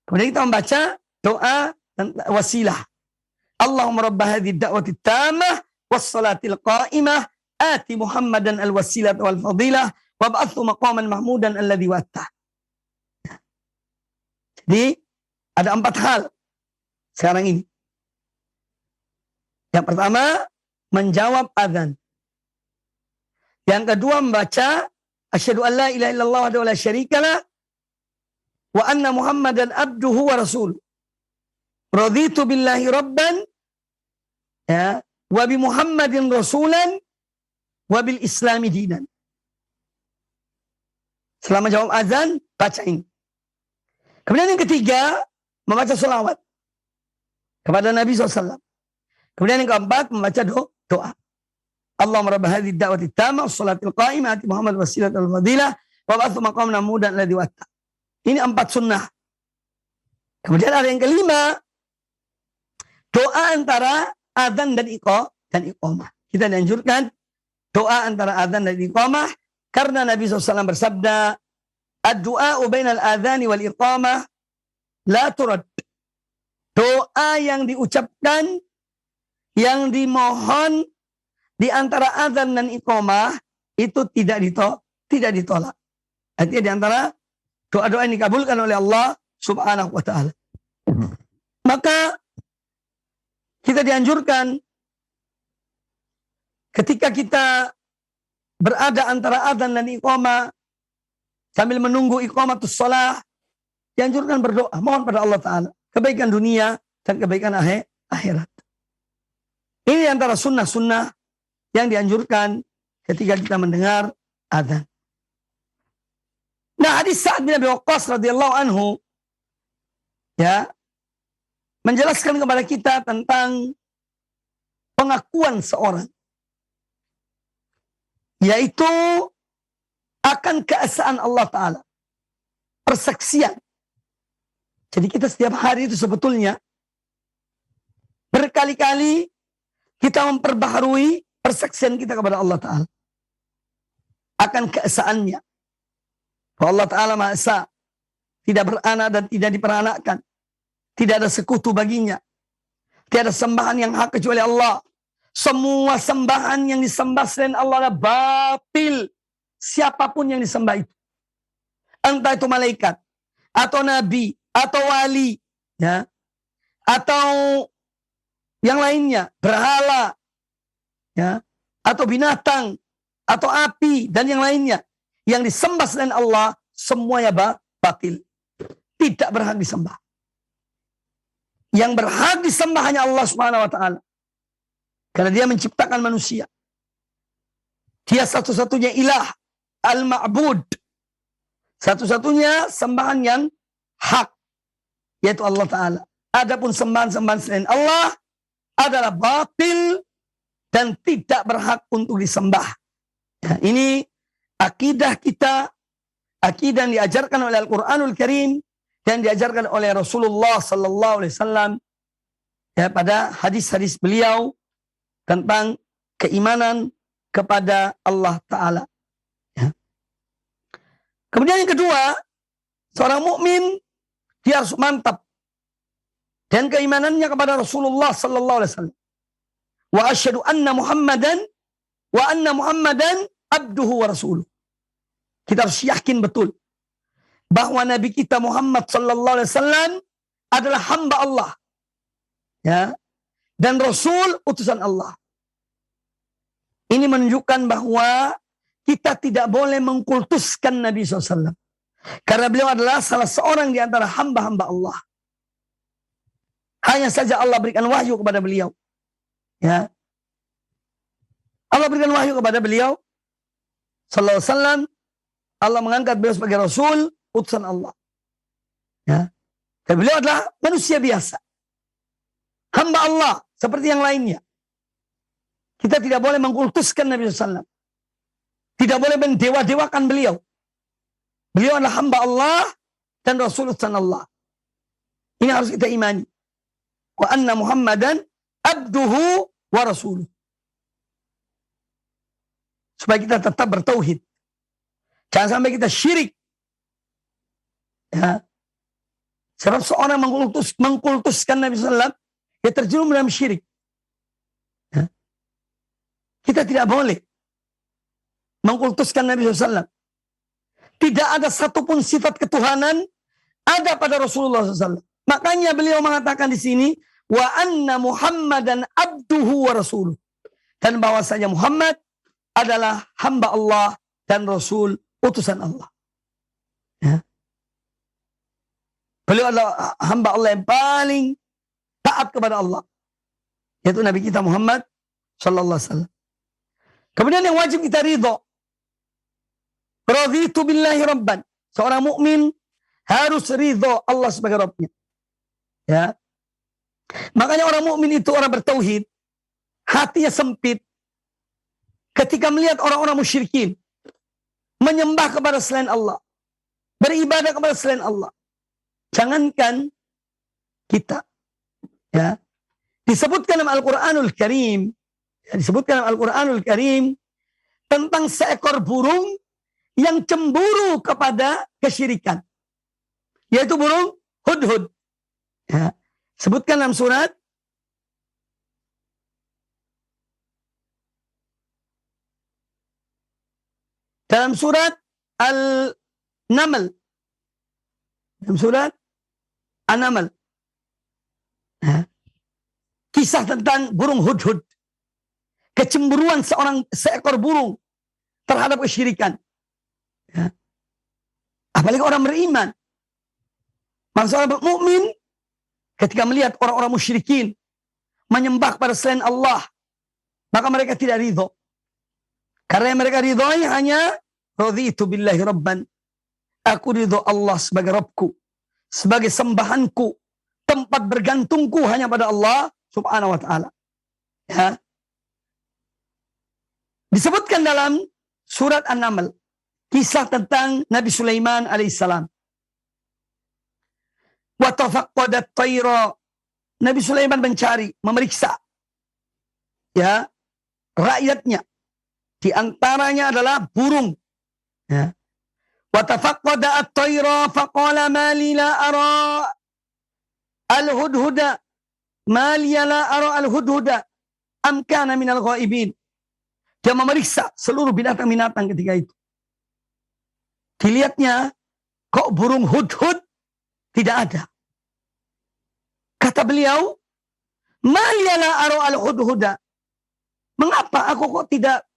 Kemudian kita membaca doa dan wasilah. Allahumma rabb hadhihi ad-da'wati at-tammah was-salatil qa'imah ati Muhammadan al-wasilah wal fadilah wa ba'athu maqaman mahmudan alladhi wa'attah. Jadi ada 4 hal sekarang ini. Yang pertama, menjawab azan. Yang kedua membaca asyhadu an la ilaha illallah wa la syarikalah wa anna Muhammadan abduhu wa rasul. Raditu billahi rabban ya wa bi Muhammadin rasulan wa bil islami dinan. Selama jawab azan, baca ini. Kemudian yang ketiga, membaca sholawat kepada Nabi SAW. Kemudian yang keempat, membaca doa. Allahumma rabb hadhihi ad-da'wati at-tammah was-salatil qa'imah ati Muhammad wasilatal fadilah wa ba'athu maqaman mahmudan alladzi wa'ata. Ini 4 sunnah. Kemudian ada yang kelima, doa antara azan dan iqamah. Kita dianjurkan doa antara azan dan iqamah karena Nabi SAW bersabda, ad-du'a bainal adhani wal iqamah la turad. Doa yang diucapkan, yang dimohon di antara azan dan iqamah itu tidak ditolak. Artinya di antara doa-doa yang dikabulkan oleh Allah Subhanahu wa taala. Maka kita dianjurkan ketika kita berada antara azan dan iqamah sambil menunggu iqamatus shalah, dianjurkan berdoa, mohon pada Allah taala kebaikan dunia dan kebaikan akhirat. Ini antara sunnah-sunnah yang dianjurkan ketika kita mendengar azan. Nah, hadis Sa'ad bin Abi Waqqas radhiyallahu anhu ya menjelaskan kepada kita tentang pengakuan seorang, yaitu akan keesaan Allah Ta'ala, persaksian. Jadi kita setiap hari itu sebetulnya berkali-kali kita memperbaharui persaksian kita kepada Allah Ta'ala akan keesaannya. Allah Ta'ala Maha Esa, tidak beranak dan tidak diperanakkan, tidak ada sekutu baginya, tidak ada sembahan yang hak kecuali Allah. Semua sembahan yang disembah selain Allah adalah batil. Siapapun yang disembah itu, entah itu malaikat atau nabi atau wali ya, atau yang lainnya, berhala ya, atau binatang atau api dan yang lainnya yang disembah selain Allah, semuanya batil, tidak berhak disembah. Yang berhak disembah hanya Allah Subhanahu wa taala, karena dia menciptakan manusia. Dia satu-satunya ilah, al-ma'bud, satu-satunya sembahan yang hak, yaitu Allah Ta'ala. Adapun sembahan-sembahan selain Allah adalah batil dan tidak berhak untuk disembah. Ya, ini akidah kita, akidah yang diajarkan oleh Al-Quranul Karim dan diajarkan oleh Rasulullah Sallallahu Alaihi Wasallam ya, pada hadis-hadis beliau tentang keimanan kepada Allah Ta'ala. Ya. Kemudian yang kedua, seorang mukmin dia harus mantap dan keimanannya kepada Rasulullah Sallallahu Alaihi Wasallam. Wa asyhadu anna Muhammadan abduhu wa rasuluh. Kita harus yakin betul bahwa Nabi kita Muhammad Sallallahu Alaihi Wasallam adalah hamba Allah, ya, dan Rasul utusan Allah. Ini menunjukkan bahwa kita tidak boleh mengkultuskan Nabi SAW. Karena beliau adalah salah seorang di antara hamba-hamba Allah. Hanya saja Allah berikan wahyu kepada beliau. Ya. Allah berikan wahyu kepada beliau Sallallahu Alaihi Wasallam. Allah mengangkat beliau sebagai Rasul, utusan Allah. Ya. Dan beliau adalah manusia biasa, hamba Allah seperti yang lainnya. Kita tidak boleh mengkultuskan Nabi SAW. Tidak boleh mendewa-dewakan beliau. Beliau adalah hamba Allah dan Rasul utusan Allah. Ini harus kita imani. Wa anna Muhammadan abduhu wa rasuluh. Supaya kita tetap bertauhid. Jangan sampai kita syirik. Ya. Sebab seorang mengkultuskan Nabi SAW, dia terjerumus dalam syirik. Ya. Kita tidak boleh mengkultuskan Nabi SAW. Tidak ada satupun sifat ketuhanan ada pada Rasulullah SAW. Makanya beliau mengatakan di sini, wa anna Muhammadan abduhu wa rasuluh. Dan bahwasanya Muhammad adalah hamba Allah dan Rasul utusan Allah. Ya. Beliau adalah hamba Allah yang paling taat kepada Allah, yaitu Nabi kita Muhammad sallallahu alaihi wasallam. Kemudian yang wajib kita ridho, raditu billahi rabban. Seorang mukmin harus ridho Allah sebagai Rabbnya. Ya. Makanya orang mukmin itu orang bertauhid, hatinya sempit ketika melihat orang-orang musyrikin menyembah kepada selain Allah, beribadah kepada selain Allah. Jangankan kita, ya, disebutkan dalam Al-Quranul Karim, tentang seekor burung yang cemburu kepada kesyirikan, yaitu burung hudhud. Ya, sebutkan dalam surat Al-Naml, dalam surat An-Naml, ya, kisah tentang burung hudhud, kecemburuan seekor burung terhadap kesyirikan. Ya. Apalagi orang beriman. Maksud orang mukmin ketika melihat orang-orang musyrikin menyembah kepada selain Allah, maka mereka tidak ridho. Karena yang mereka ridhoi hanya raditu billahi rabban. Aku ridho Allah sebagai Rabbku, sebagai sembahanku, tempat bergantungku hanya pada Allah subhanahu wa ta'ala. Ya. Disebutkan dalam surat An-Naml kisah tentang Nabi Sulaiman alaihissalam. Wa tafaqqadat tayra. Nabi Sulaiman mencari, memeriksa, ya, rakyatnya. Di antaranya adalah burung. Ya. Wa tafaqqadat tayra faqala ma li la ara al-hudhuda ma li la ara al-hudhuda am kana minal ghaibin. Dia memeriksa seluruh binatang-binatang ketika itu. Dilihatnya, kok burung hudhud tidak ada. Kata beliau, "Maliyala aro al-hudhuda." Mengapa aku kok tidak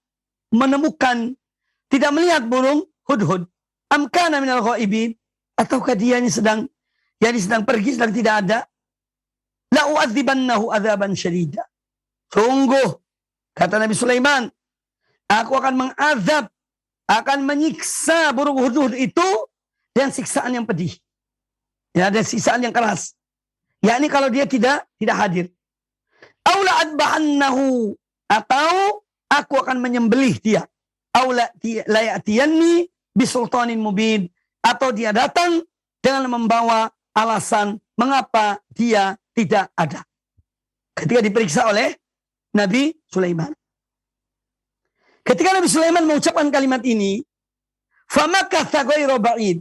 menemukan, tidak melihat burung hudhud? Amkana minal ghaibin? Ataukah dia ini sedang pergi, sedang tidak ada? La u'adzibannahu adzaban syadida. Sungguh, kata Nabi Sulaiman, aku akan mengazab, akan menyiksa burung hudhud itu dengan siksaan yang pedih. Ya, dan siksaan yang keras. Yakni kalau dia tidak hadir. Aula adbahannahu, atau aku akan menyembelih dia. Aula la ya'tiyanni bisultanin mubin, atau dia datang dengan membawa alasan mengapa dia tidak ada. Ketika diperiksa oleh Nabi Sulaiman. Ketika Nabi Sulaiman mengucapkan kalimat ini, famakatha ghairu ba'id.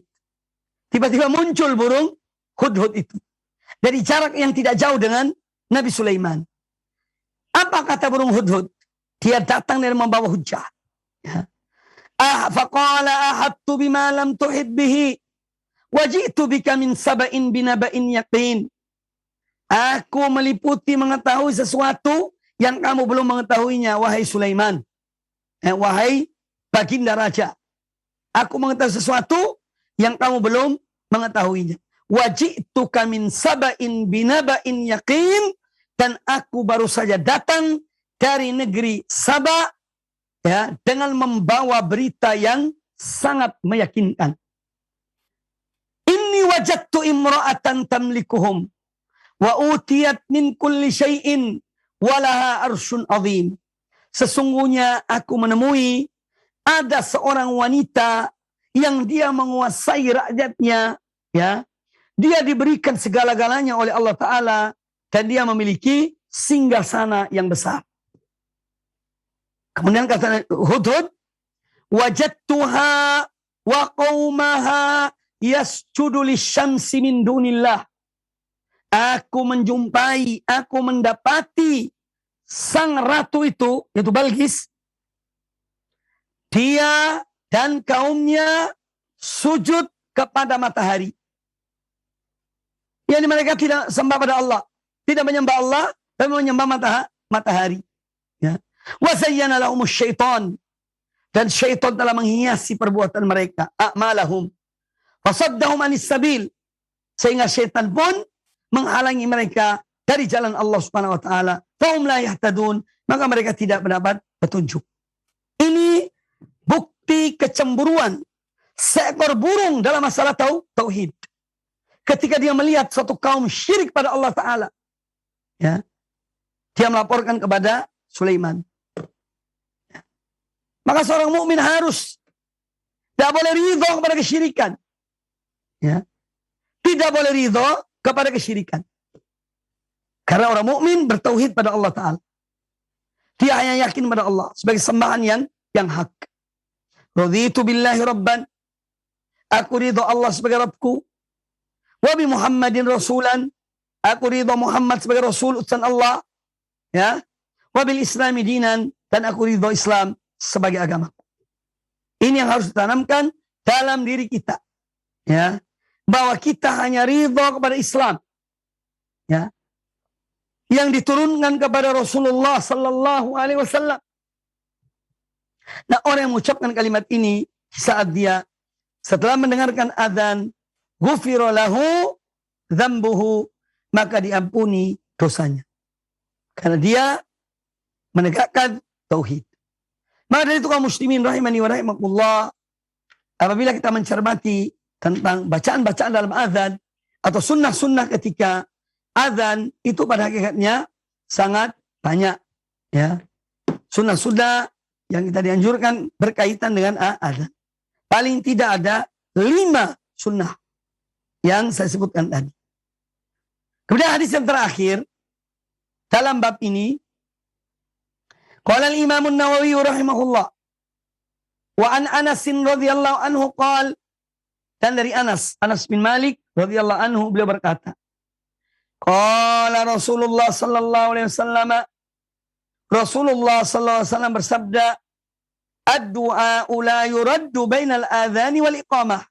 Tiba-tiba muncul burung hudhud itu dari jarak yang tidak jauh dengan Nabi Sulaiman. Apa kata burung hudhud? Dia datang dan membawa hujah. Ya. Faqala ahattu bima lam tuhid bihi waji'tu bika min saba'in binaba'in yaqin. Aku meliputi mengetahui sesuatu yang kamu belum mengetahuinya, wahai Sulaiman. Wahai baginda raja, aku mengetahui sesuatu yang kamu belum mengetahuinya. Waji'tuka min saba'in binaba'in yaqin, dan aku baru saja datang dari negeri Saba, ya, dengan membawa berita yang sangat meyakinkan. Inni wajadtu imra'atan tamlikuhum wa utiyat min kulli syai'in walaha arsyun azim. Sesungguhnya aku menemui ada seorang wanita yang dia menguasai rakyatnya, ya. Dia diberikan segala-galanya oleh Allah Ta'ala, dan dia memiliki singgasana yang besar. Kemudian kata hudhud, wajadtuha wa qaumaha yasjudu lisyamsi min dunillah. Aku menjumpai, aku mendapati sang ratu itu, yaitu Balqis, dia dan kaumnya sujud kepada matahari. Yani mereka tidak sembah pada Allah, tidak menyembah Allah, tapi menyembah matahari. Ya. Wa zayyana lahumus syaitan Dan syaitan telah menghiasi perbuatan mereka. A'malahum. Fasaddahum anis sabil. Sehingga syaitan pun menghalangi mereka dari jalan Allah Subhanahu wa taala. Fahum la yahtadun, maka mereka tidak mendapat petunjuk. Ini bukti kecemburuan seekor burung dalam masalah tauhid. Ketika dia melihat suatu kaum syirik pada Allah taala, ya, dia melaporkan kepada Sulaiman. Ya. Maka seorang mukmin harus tidak boleh ridho kepada kesyirikan. Ya. Tidak boleh ridho kepada kesyirikan. Karena orang mukmin bertauhid pada Allah Ta'ala. Dia hanya yakin pada Allah sebagai sembahan yang hak. Raditu billahi rabban. Aku ridho Allah sebagai Rabbku. Wa bi Muhammadin rasulan. Aku ridho Muhammad sebagai Rasul utusan Allah. Ya. Wa bil islami dinan. Dan aku ridho Islam sebagai agama. Ini yang harus ditanamkan dalam diri kita. Ya. Bahwa kita hanya ridho kepada Islam, ya, yang diturunkan kepada Rasulullah Sallallahu Alaihi Wasallam. Nah, orang yang mengucapkan kalimat ini saat dia setelah mendengarkan adzan, ghufira lahu dzambuhu, maka diampuni dosanya, karena dia menegakkan tauhid. Maka dari itu kaum muslimin rahimani wa rahimakumullah, apabila kita mencermati tentang bacaan-bacaan dalam azan atau sunnah-sunnah ketika azan, itu pada hakikatnya sangat banyak, ya, sunnah-sunnah yang kita dianjurkan berkaitan dengan azan. Paling tidak ada 5 sunnah yang saya sebutkan tadi. Kemudian hadis yang terakhir dalam bab ini, qala al-Imam an-Nawawi rahimahullah wa an Anas radhiyallahu anhu qala, dan dari Anas bin Malik radhiyallahu anhu, beliau berkata, qala Rasulullah sallallahu alaihi wasallam, Rasulullah sallallahu alaihi wasallam bersabda, ad-du'a la yuraddu bainal adzani wal iqamah.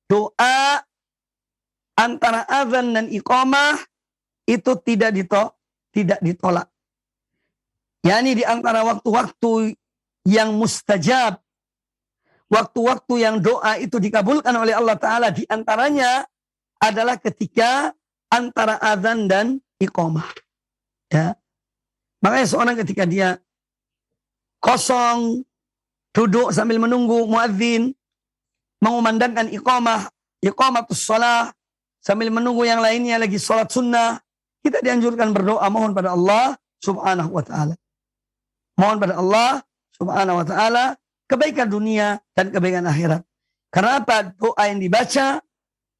Doa antara azan dan iqamah itu tidak ditolak. Yani di antara waktu-waktu yang mustajab, waktu-waktu yang doa itu dikabulkan oleh Allah Ta'ala, di antaranya adalah ketika antara azan dan iqamah. Ya. Makanya seorang ketika dia kosong, duduk sambil menunggu muadzin mengumandangkan iqamatus shalah, sambil menunggu yang lainnya lagi sholat sunnah, kita dianjurkan berdoa mohon pada Allah Subhanahu wa Ta'ala. Mohon pada Allah Subhanahu wa Ta'ala kebaikan dunia dan kebaikan akhirat. Karena apa? Doa yang dibaca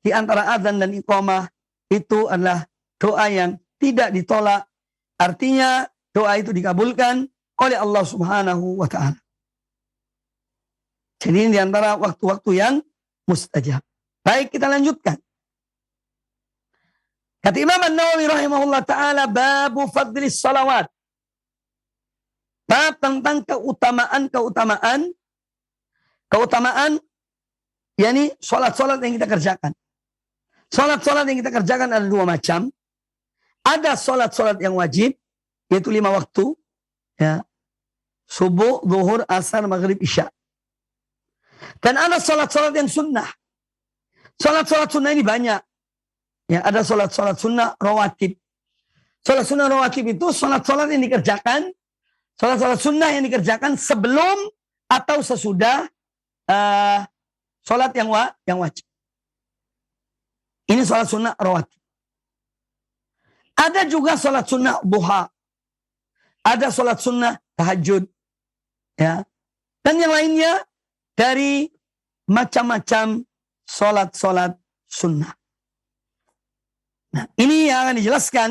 di antara azan dan iqamah itu adalah doa yang tidak ditolak. Artinya doa itu dikabulkan oleh Allah Subhanahu wa Ta'ala. Jadi ini di antara waktu-waktu yang mustajab. Baik, kita lanjutkan. Kata Imam An-Nawawi rahimahullah ta'ala, babu fadlis salawat. Bab tentang keutamaan, yakni sholat-sholat yang kita kerjakan. Sholat-sholat yang kita kerjakan ada 2 macam. Ada sholat-sholat yang wajib, yaitu 5 waktu, ya, subuh, zuhur, asar, maghrib, isya. Dan ada sholat-sholat yang sunnah. Sholat-sholat sunnah ini banyak. Ya, ada sholat-sholat sunnah rawatib. Sholat sunnah rawatib itu sholat-sholat yang dikerjakan, sholat-sholat sunnah yang dikerjakan sebelum atau sesudah sholat yang wajib. Ini sholat sunnah rawatib. Ada juga sholat sunnah duha. Ada sholat sunnah tahajud. Ya. Dan yang lainnya dari macam-macam sholat-sholat sunnah. Nah, ini yang akan dijelaskan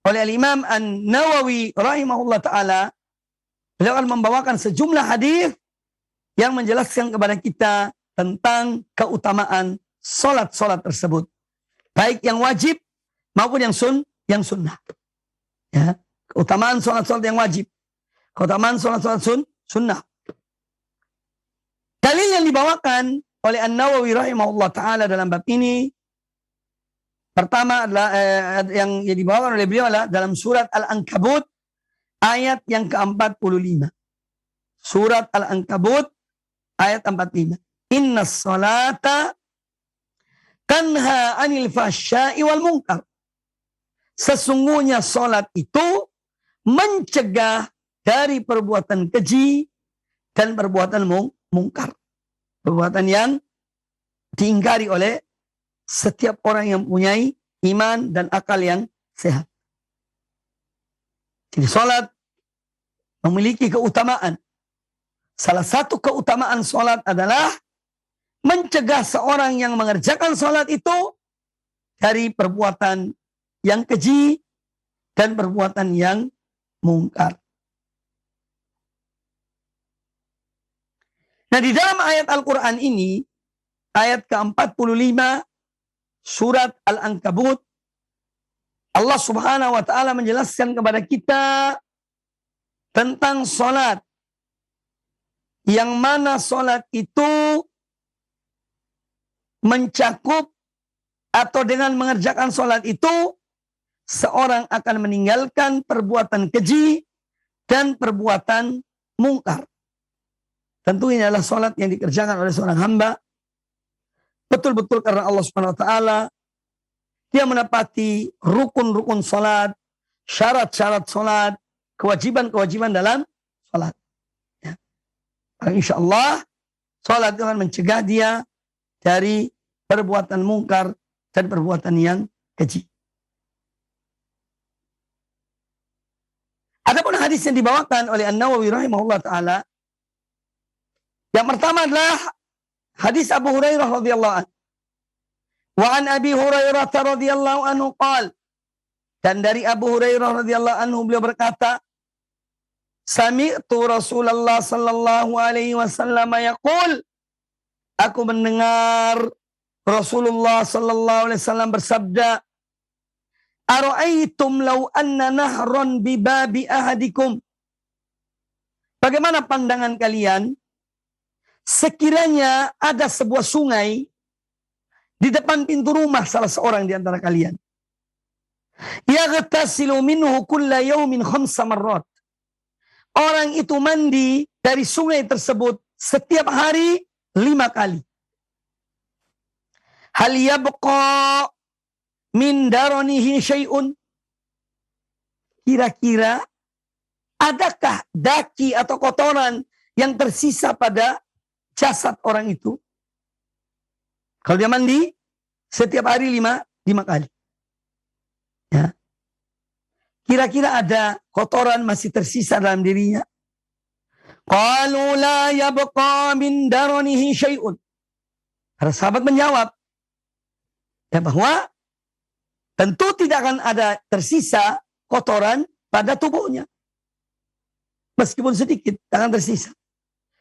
oleh Imam An-Nawawi rahimahullah ta'ala. Beliau akan membawakan sejumlah hadis yang menjelaskan kepada kita tentang keutamaan sholat-sholat tersebut. Baik yang wajib maupun yang sunnah. Ya, keutamaan sholat-sholat yang wajib. Keutamaan sholat-sholat sunnah. Dalil yang dibawakan oleh An-Nawawi rahimahullah ta'ala dalam bab ini, pertama adalah yang dibawakan oleh beliau adalah dalam surat Al-Ankabut ayat yang ke-45. Surat Al-Ankabut ayat 45. Inna salata tanha anil fahsya'i wal munkar. Sesungguhnya salat itu mencegah dari perbuatan keji dan perbuatan mungkar. Perbuatan yang diingkari oleh setiap orang yang mempunyai iman dan akal yang sehat. Jadi salat memiliki keutamaan. Salah satu keutamaan salat adalah mencegah seorang yang mengerjakan salat itu dari perbuatan yang keji dan perbuatan yang mungkar. Nah, di dalam ayat Al-Quran ini, ayat ke-45 surat Al-Ankabut, Allah Subhanahu wa ta'ala menjelaskan kepada kita tentang salat. Yang mana salat itu mencakup atau dengan mengerjakan salat itu seorang akan meninggalkan perbuatan keji dan perbuatan mungkar. Tentu ini adalah salat yang dikerjakan oleh seorang hamba betul-betul karena Allah Subhanahu wa ta'ala. Dia menepati rukun-rukun salat, syarat-syarat salat, kewajiban-kewajiban dalam salat. Ya. Insya Allah salat akan mencegah dia dari perbuatan mungkar dan perbuatan yang keji. Adapun hadis yang dibawakan oleh An-Nawawi rahimahullah ta'ala, yang pertama adalah hadis Abu Hurairah radhiyallahu anhu. Wa an Abi Hurairah radhiyallahu anhu qala, dan dari Abu Hurairah radhiyallahu anhu beliau berkata, sami'tu Rasulullah sallallahu alaihi wasallam yaqul, aku mendengar Rasulullah sallallahu alaihi wasallam bersabda, ara'aitum law anna nahran bi babi ahadikum, bagaimana pandangan kalian sekiranya ada sebuah sungai di depan pintu rumah salah seorang di antara kalian. Yaghtasilu minhu kulla yawmin 5 marrat. Orang itu mandi dari sungai tersebut setiap hari 5 kali. Hal yabqa min daranihi syai'un. Kira-kira adakah daki atau kotoran yang tersisa pada jasad orang itu? Kalau dia mandi setiap hari 5 kali. Ya. Kira-kira ada kotoran masih tersisa dalam dirinya? Qalu la yabqa min daranihi syai'un. Para sahabat menjawab ya, bahwa tentu tidak akan ada tersisa kotoran pada tubuhnya. Meskipun sedikit akan tersisa.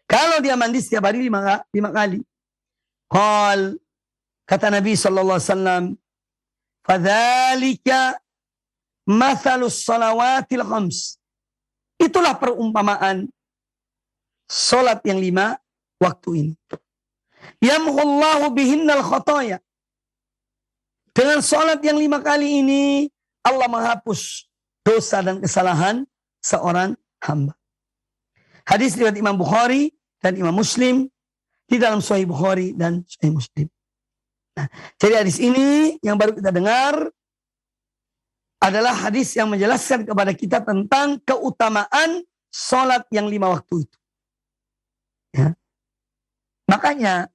Kalau dia mandi setiap hari 5 kali. Qal, kata Nabi sallallahu alaihi wasallam, fadzalika mathalus salawatil khams. Itulah perumpamaan salat yang 5 waktu ini. Yamhullahu bihinnal khotoya. Dengan salat yang 5 kali ini Allah menghapus dosa dan kesalahan seorang hamba. Hadis riwayat Imam Bukhari dan Imam Muslim di dalam Sahih Bukhari dan Sahih Muslim. Nah, jadi hadis ini yang baru kita dengar adalah hadis yang menjelaskan kepada kita tentang keutamaan salat yang 5 waktu itu. Ya. Makanya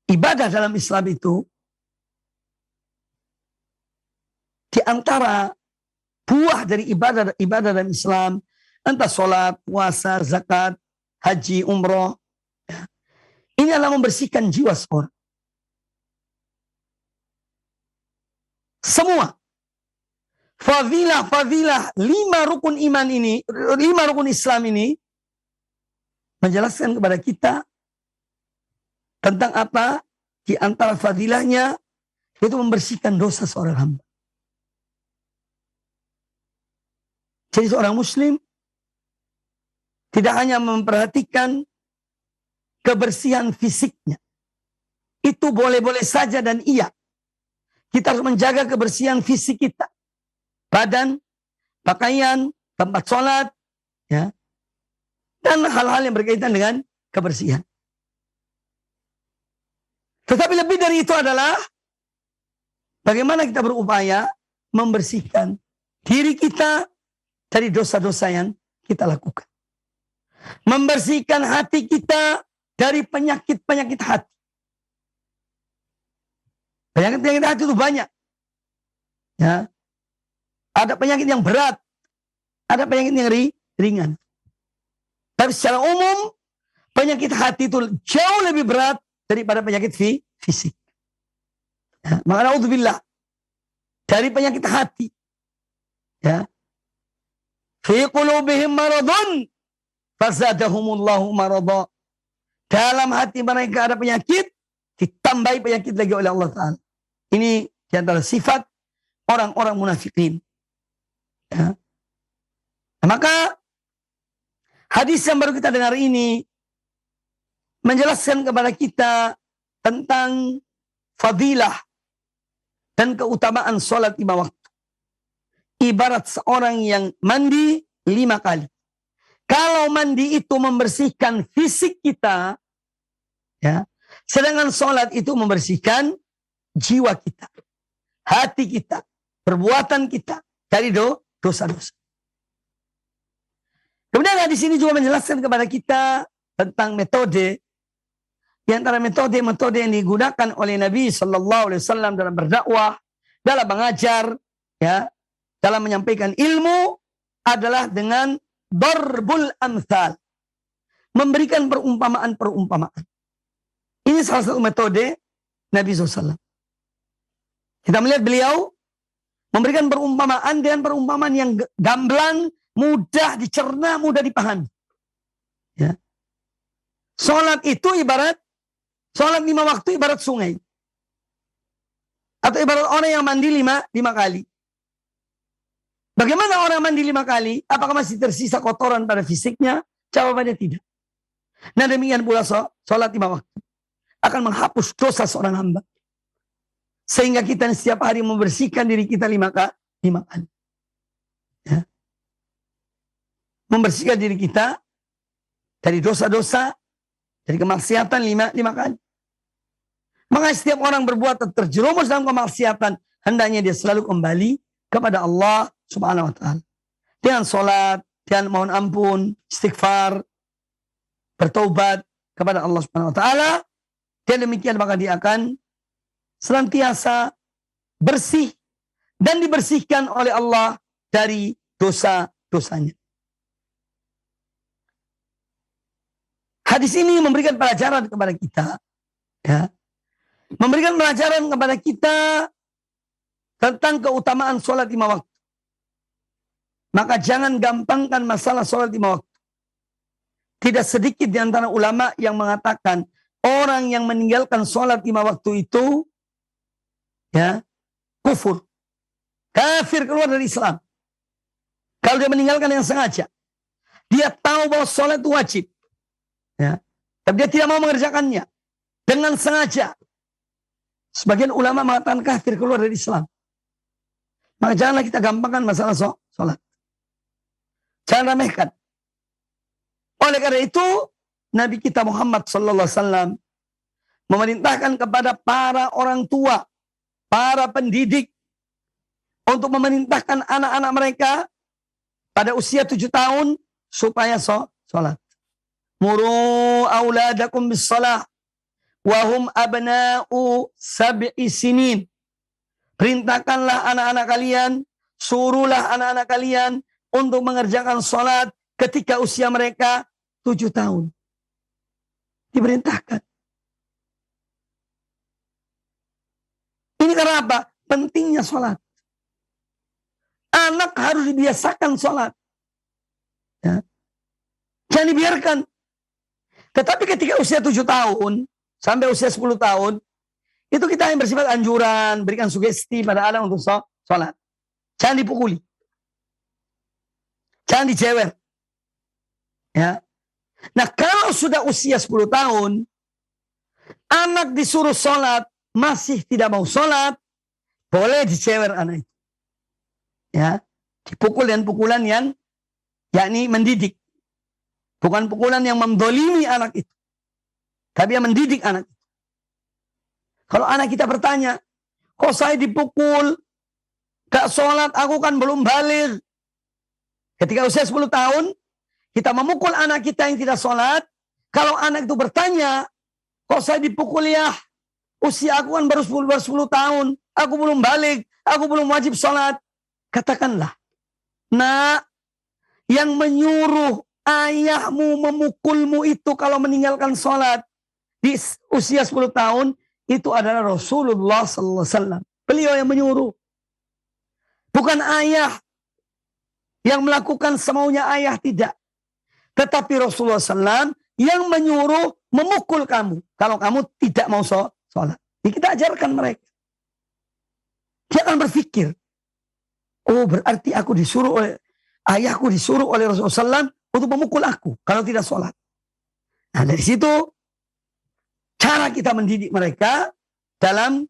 ibadah dalam Islam itu di antara buah dari ibadah dalam Islam, entah sholat, puasa, zakat, haji, umroh, ya, ini adalah membersihkan jiwa seorang. Semua fadilah 5 rukun iman ini, 5 rukun Islam ini menjelaskan kepada kita tentang apa di antara fadilahnya, itu membersihkan dosa seorang hamba. Jadi seorang muslim tidak hanya memperhatikan kebersihan fisiknya. Itu boleh-boleh saja dan iya. Kita harus menjaga kebersihan fisik kita. Badan, pakaian, tempat sholat, ya, dan hal-hal yang berkaitan dengan kebersihan. Tetapi lebih dari itu adalah bagaimana kita berupaya membersihkan diri kita dari dosa-dosa yang kita lakukan. Membersihkan hati kita dari penyakit-penyakit hati. Penyakit-penyakit hati itu banyak. Ya. Ada penyakit yang berat, ada penyakit yang ringan. Tapi secara umum, penyakit hati itu jauh lebih berat daripada penyakit fisik. Ya. Maka naudzubillah dari penyakit hati. Ya. Fi qulubihim maradun fazadahumullahu marada. Dalam hati mereka ada penyakit, ditambahi penyakit lagi oleh Allah Ta'ala. Ini di antara sifat orang-orang munafikin. Ya. Maka hadis yang baru kita dengar ini menjelaskan kepada kita tentang fadilah dan keutamaan sholat 5 waktu. Ibarat seorang yang mandi 5 kali. Kalau mandi itu membersihkan fisik kita, ya, sedangkan sholat itu membersihkan jiwa kita, hati kita, perbuatan kita dari dosa-dosa. Kemudian di sini juga menjelaskan kepada kita tentang metode. Di antara metode-metode yang digunakan oleh Nabi Sallallahu Alaihi Wasallam dalam berdakwah, dalam mengajar, ya, dalam menyampaikan ilmu adalah dengan darbul amthal, memberikan perumpamaan-perumpamaan. Ini salah satu metode Nabi SAW. Kita melihat beliau memberikan perumpamaan dengan perumpamaan yang gamblang, mudah dicerna, mudah dipahami. Ya. Sholat itu ibarat, sholat 5 waktu ibarat sungai. Atau ibarat orang yang mandi 5 kali. Bagaimana orang mandi 5 kali? Apakah masih tersisa kotoran pada fisiknya? Jawabannya tidak. Nah demikian pula sholat 5 waktu akan menghapus dosa seorang hamba. Sehingga kita setiap hari membersihkan diri kita 5 kali. Ya. Membersihkan diri kita dari dosa-dosa, dari kemaksiatan 5 kali. Maka setiap orang berbuat terjerumus dalam kemaksiatan, hendaknya dia selalu kembali kepada Allah Subhanahu wa ta'ala. Dengan sholat, dengan mohon ampun, istighfar, bertaubat kepada Allah Subhanahu wa ta'ala. Dan demikian maka dia akan senantiasa bersih dan dibersihkan oleh Allah dari dosa-dosanya. Hadis ini memberikan pelajaran kepada kita, ya. Memberikan pelajaran kepada kita tentang keutamaan sholat 5 waktu. Maka jangan gampangkan masalah sholat 5 waktu. Tidak sedikit di antara ulama yang mengatakan orang yang meninggalkan sholat 5 waktu itu, ya, kufur, kafir, keluar dari Islam. Kalau dia meninggalkan yang sengaja, dia tahu bahwa sholat itu wajib, ya, tapi dia tidak mau mengerjakannya dengan sengaja. Sebagian ulama mengatakan kafir, keluar dari Islam. Maka janganlah kita gampangkan masalah sholat. Jangan remehkan. Oleh karena itu, Nabi kita Muhammad Sallallahu Alaihi Wasallam memerintahkan kepada para orang tua, para pendidik, untuk memerintahkan anak-anak mereka pada usia 7 tahun supaya sholat. Muru auladakum bis salah wahum abna'u 7 sinin. Perintahkanlah anak-anak kalian, suruhlah anak-anak kalian untuk mengerjakan sholat ketika usia mereka 7 tahun. Diperintahkan. Ini karena apa? Pentingnya sholat. Anak harus dibiasakan sholat. Ya. Jangan dibiarkan. Tetapi ketika usia 7 tahun, sampai usia 10 tahun, itu kita yang bersifat anjuran, berikan sugesti pada anak untuk sholat. Jangan dipukuli. Jangan dijewer. Ya. Nah kalau sudah usia 10 tahun, anak disuruh sholat, masih tidak mau sholat, boleh dijewer anak itu. Ya. Dipukul dengan pukulan yang yakni mendidik. Bukan pukulan yang mendolimi anak itu. Tapi yang mendidik anak itu. Kalau anak kita bertanya, kok saya dipukul? Gak sholat, aku kan belum balik. Ketika usia 10 tahun, kita memukul anak kita yang tidak sholat. Kalau anak itu bertanya, kok saya dipukul ya? Usia aku kan baru 10 tahun. Aku belum balik. Aku belum wajib sholat. Katakanlah, nak, yang menyuruh ayahmu memukulmu itu kalau meninggalkan sholat di usia 10 tahun, itu adalah Rasulullah SAW. Beliau yang menyuruh. Bukan ayah yang melakukan semaunya ayah, tidak. Tetapi Rasulullah SAW yang menyuruh memukul kamu kalau kamu tidak mau sholat. Jadi kita ajarkan mereka. Dia akan berpikir, oh berarti aku disuruh oleh ayahku, disuruh oleh Rasulullah SAW untuk memukul aku kalau tidak sholat. Nah dari situ cara kita mendidik mereka dalam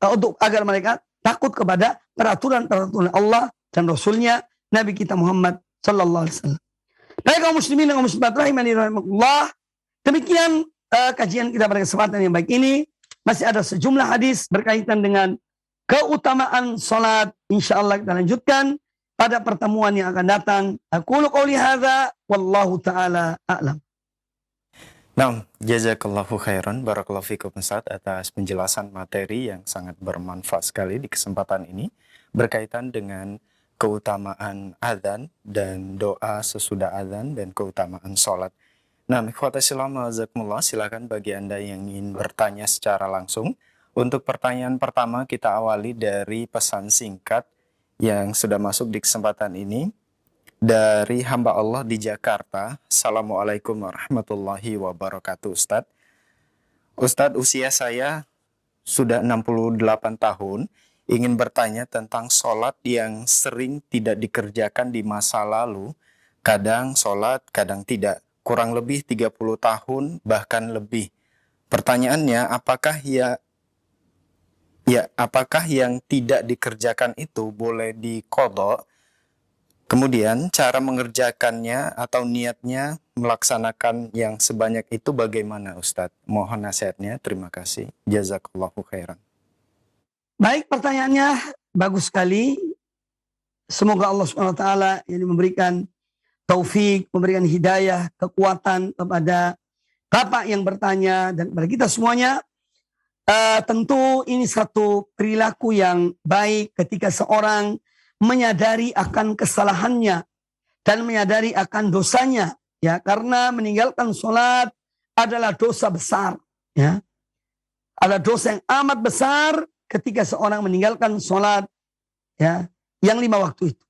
untuk agar mereka takut kepada peraturan-peraturan Allah dan Rasulnya Nabi kita Muhammad Sallallahu Alaihi Wasallam. Baik kaum muslimin dan kaum muslimat rahimani rahimakumullah. Demikian kajian kita pada kesempatan yang baik ini. Masih ada sejumlah hadis berkaitan dengan keutamaan salat. Insyaallah kita lanjutkan pada pertemuan yang akan datang. Aqulu qouli hadza wallahu taala a'lam. Nah, jazakallahu khairan, barakallahu fikum Ustaz atas penjelasan materi yang sangat bermanfaat sekali di kesempatan ini berkaitan dengan keutamaan azan dan doa sesudah azan dan keutamaan sholat. Nah, ikhwatas Islam jazakumullah, silakan bagi Anda yang ingin bertanya secara langsung. Untuk pertanyaan pertama kita awali dari pesan singkat yang sudah masuk di kesempatan ini. Dari hamba Allah di Jakarta. Assalamualaikum warahmatullahi wabarakatuh Ustadz. Ustadz, usia saya sudah 68 tahun. Ingin bertanya tentang sholat yang sering tidak dikerjakan di masa lalu. Kadang sholat, kadang tidak. Kurang lebih 30 tahun, bahkan lebih. Pertanyaannya, apakah apakah yang tidak dikerjakan itu boleh diqadha? Kemudian cara mengerjakannya atau niatnya melaksanakan yang sebanyak itu bagaimana Ustadz? Mohon nasihatnya, terima kasih. Jazakallahu khairan. Baik, pertanyaannya bagus sekali. Semoga Allah SWT yang memberikan taufik, memberikan hidayah, kekuatan kepada Bapak yang bertanya dan kepada kita semuanya. Tentu ini satu perilaku yang baik ketika seorang menyadari akan kesalahannya dan menyadari akan dosanya, ya, karena meninggalkan sholat adalah dosa besar, ya, adalah dosa yang amat besar ketika seorang meninggalkan sholat, ya, yang 5 waktu itu.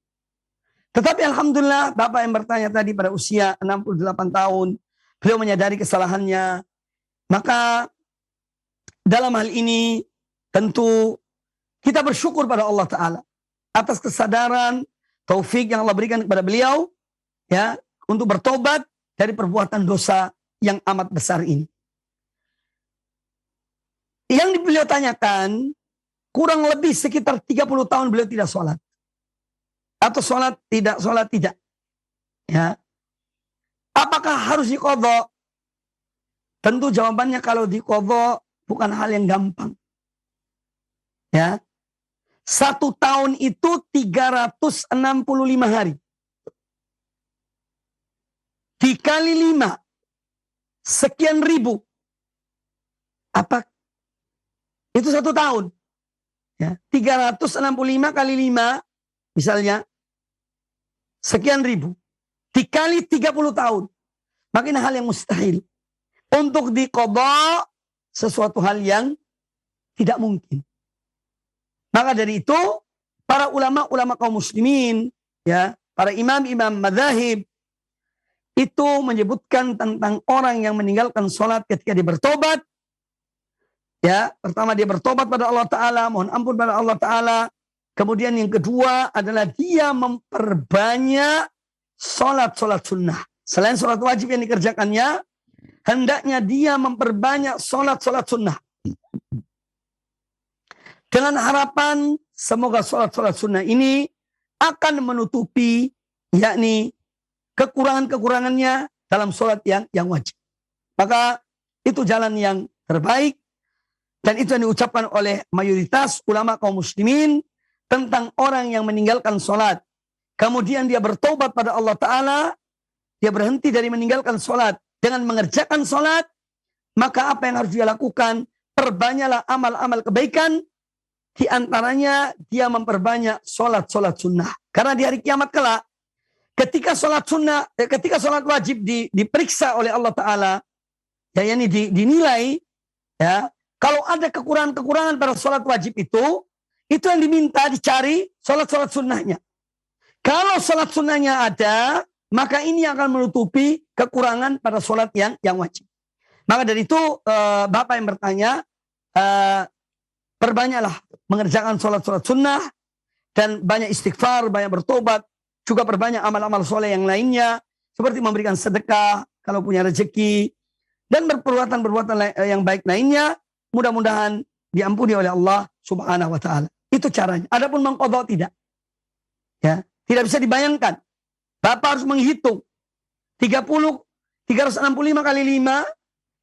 Tetapi alhamdulillah Bapak yang bertanya tadi pada usia 68 tahun, beliau menyadari kesalahannya, maka dalam hal ini tentu kita bersyukur pada Allah Ta'ala atas kesadaran, taufik yang Allah berikan kepada beliau, ya, untuk bertobat dari perbuatan dosa yang amat besar ini. Yang beliau tanyakan, kurang lebih sekitar 30 tahun beliau tidak sholat. Atau sholat tidak. Ya. Apakah harus diqadha? Tentu jawabannya kalau diqadha bukan hal yang gampang. Ya. 1 tahun itu 365 hari. Dikali 5. Sekian ribu. Apa? Itu 1 tahun. Ya, 365 kali 5. Misalnya. Sekian ribu. Dikali 30 tahun. Makin hal yang mustahil. Untuk diqadha sesuatu hal yang tidak mungkin. Maka dari itu, para ulama-ulama kaum muslimin, ya, para imam-imam madzhab itu menyebutkan tentang orang yang meninggalkan sholat ketika dia bertobat. Ya, pertama dia bertobat pada Allah Ta'ala, mohon ampun pada Allah Ta'ala. Kemudian yang kedua adalah dia memperbanyak sholat sunnah. Selain sholat wajib yang dikerjakannya, hendaknya dia memperbanyak sholat sunnah. Dengan harapan semoga sholat sunnah ini akan menutupi yakni kekurangan-kekurangannya dalam sholat yang wajib. Maka itu jalan yang terbaik. Dan itu yang diucapkan oleh mayoritas ulama kaum muslimin tentang orang yang meninggalkan sholat. Kemudian dia bertobat pada Allah Ta'ala. Dia berhenti dari meninggalkan sholat. Dengan mengerjakan sholat, maka apa yang harus dia lakukan? Perbanyaklah amal-amal kebaikan. Di antaranya dia memperbanyak sholat-sholat sunnah. Karena di hari kiamat kelak, ketika sholat sunnah, ketika sholat wajib diperiksa oleh Allah Ta'ala, ya ini dinilai, ya kalau ada kekurangan-kekurangan pada sholat wajib itu yang diminta dicari sholat-sholat sunnahnya. Kalau sholat sunnahnya ada, maka ini akan menutupi kekurangan pada sholat yang wajib. Maka dari itu Bapak yang bertanya, perbanyaklah mengerjakan sholat-sholat sunnah dan banyak istighfar, banyak bertobat, juga perbanyak amal-amal soleh yang lainnya seperti memberikan sedekah kalau punya rezeki dan perbuatan-perbuatan yang baik lainnya. Mudah-mudahan diampuni oleh Allah Subhanahu wa Ta'ala. Itu caranya. Adapun mengqadha tidak. Ya, tidak bisa dibayangkan. Bapak harus menghitung 365 kali 5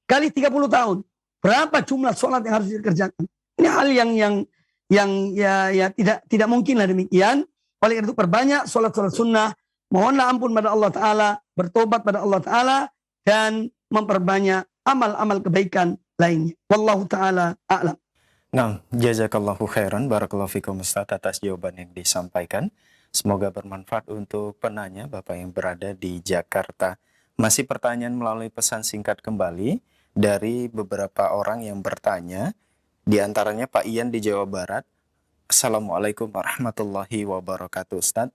kali 30 tahun. Berapa jumlah sholat yang harus dikerjakan? Ini hal yang tidak mungkin lah demikian. Oleh itu perbanyak sholat-sholat sunnah. Mohonlah ampun pada Allah Ta'ala. Bertobat pada Allah Ta'ala. Dan memperbanyak amal-amal kebaikan lainnya. Wallahu ta'ala a'lam. Nah, jazakallahu khairan, barakallahu fikum Ustaz atas jawaban yang disampaikan. Semoga bermanfaat untuk penanya Bapak yang berada di Jakarta. Masih pertanyaan melalui pesan singkat kembali dari beberapa orang yang bertanya. Di antaranya Pak Ian di Jawa Barat. Assalamualaikum warahmatullahi wabarakatuh Ustaz.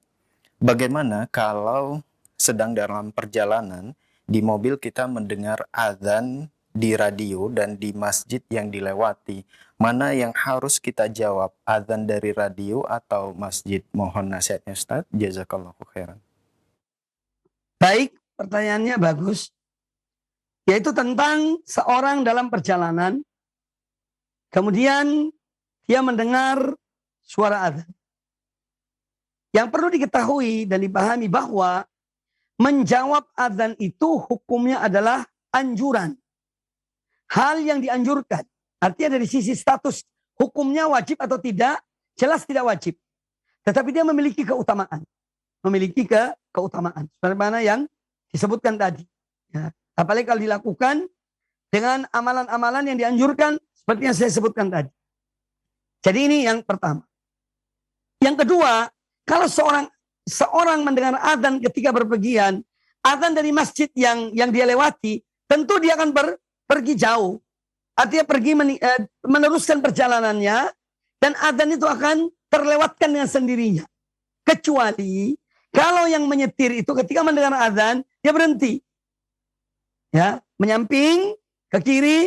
Bagaimana kalau sedang dalam perjalanan di mobil kita mendengar azan di radio dan di masjid yang dilewati, mana yang harus kita jawab, azan dari radio atau masjid? Mohon nasihatnya Ustaz. Jazakallahu khairan. Baik, pertanyaannya bagus. Yaitu tentang seorang dalam perjalanan, kemudian dia mendengar suara azan. Yang perlu diketahui dan dipahami bahwa menjawab azan itu hukumnya adalah anjuran. Hal yang dianjurkan. Artinya dari sisi status hukumnya wajib atau tidak, jelas tidak wajib. Tetapi dia memiliki keutamaan. Memiliki keutamaan. Sebagaimana yang disebutkan tadi. Ya. Apalagi kalau dilakukan dengan amalan-amalan yang dianjurkan seperti yang saya sebutkan tadi. Jadi ini yang pertama. Yang kedua, kalau seorang mendengar azan ketika berpergian, azan dari masjid yang dia lewati, tentu dia akan pergi jauh. Artinya pergi meneruskan perjalanannya, dan azan itu akan terlewatkan dengan sendirinya. Kecuali kalau yang menyetir itu ketika mendengar azan, dia berhenti. Ya, menyamping ke kiri,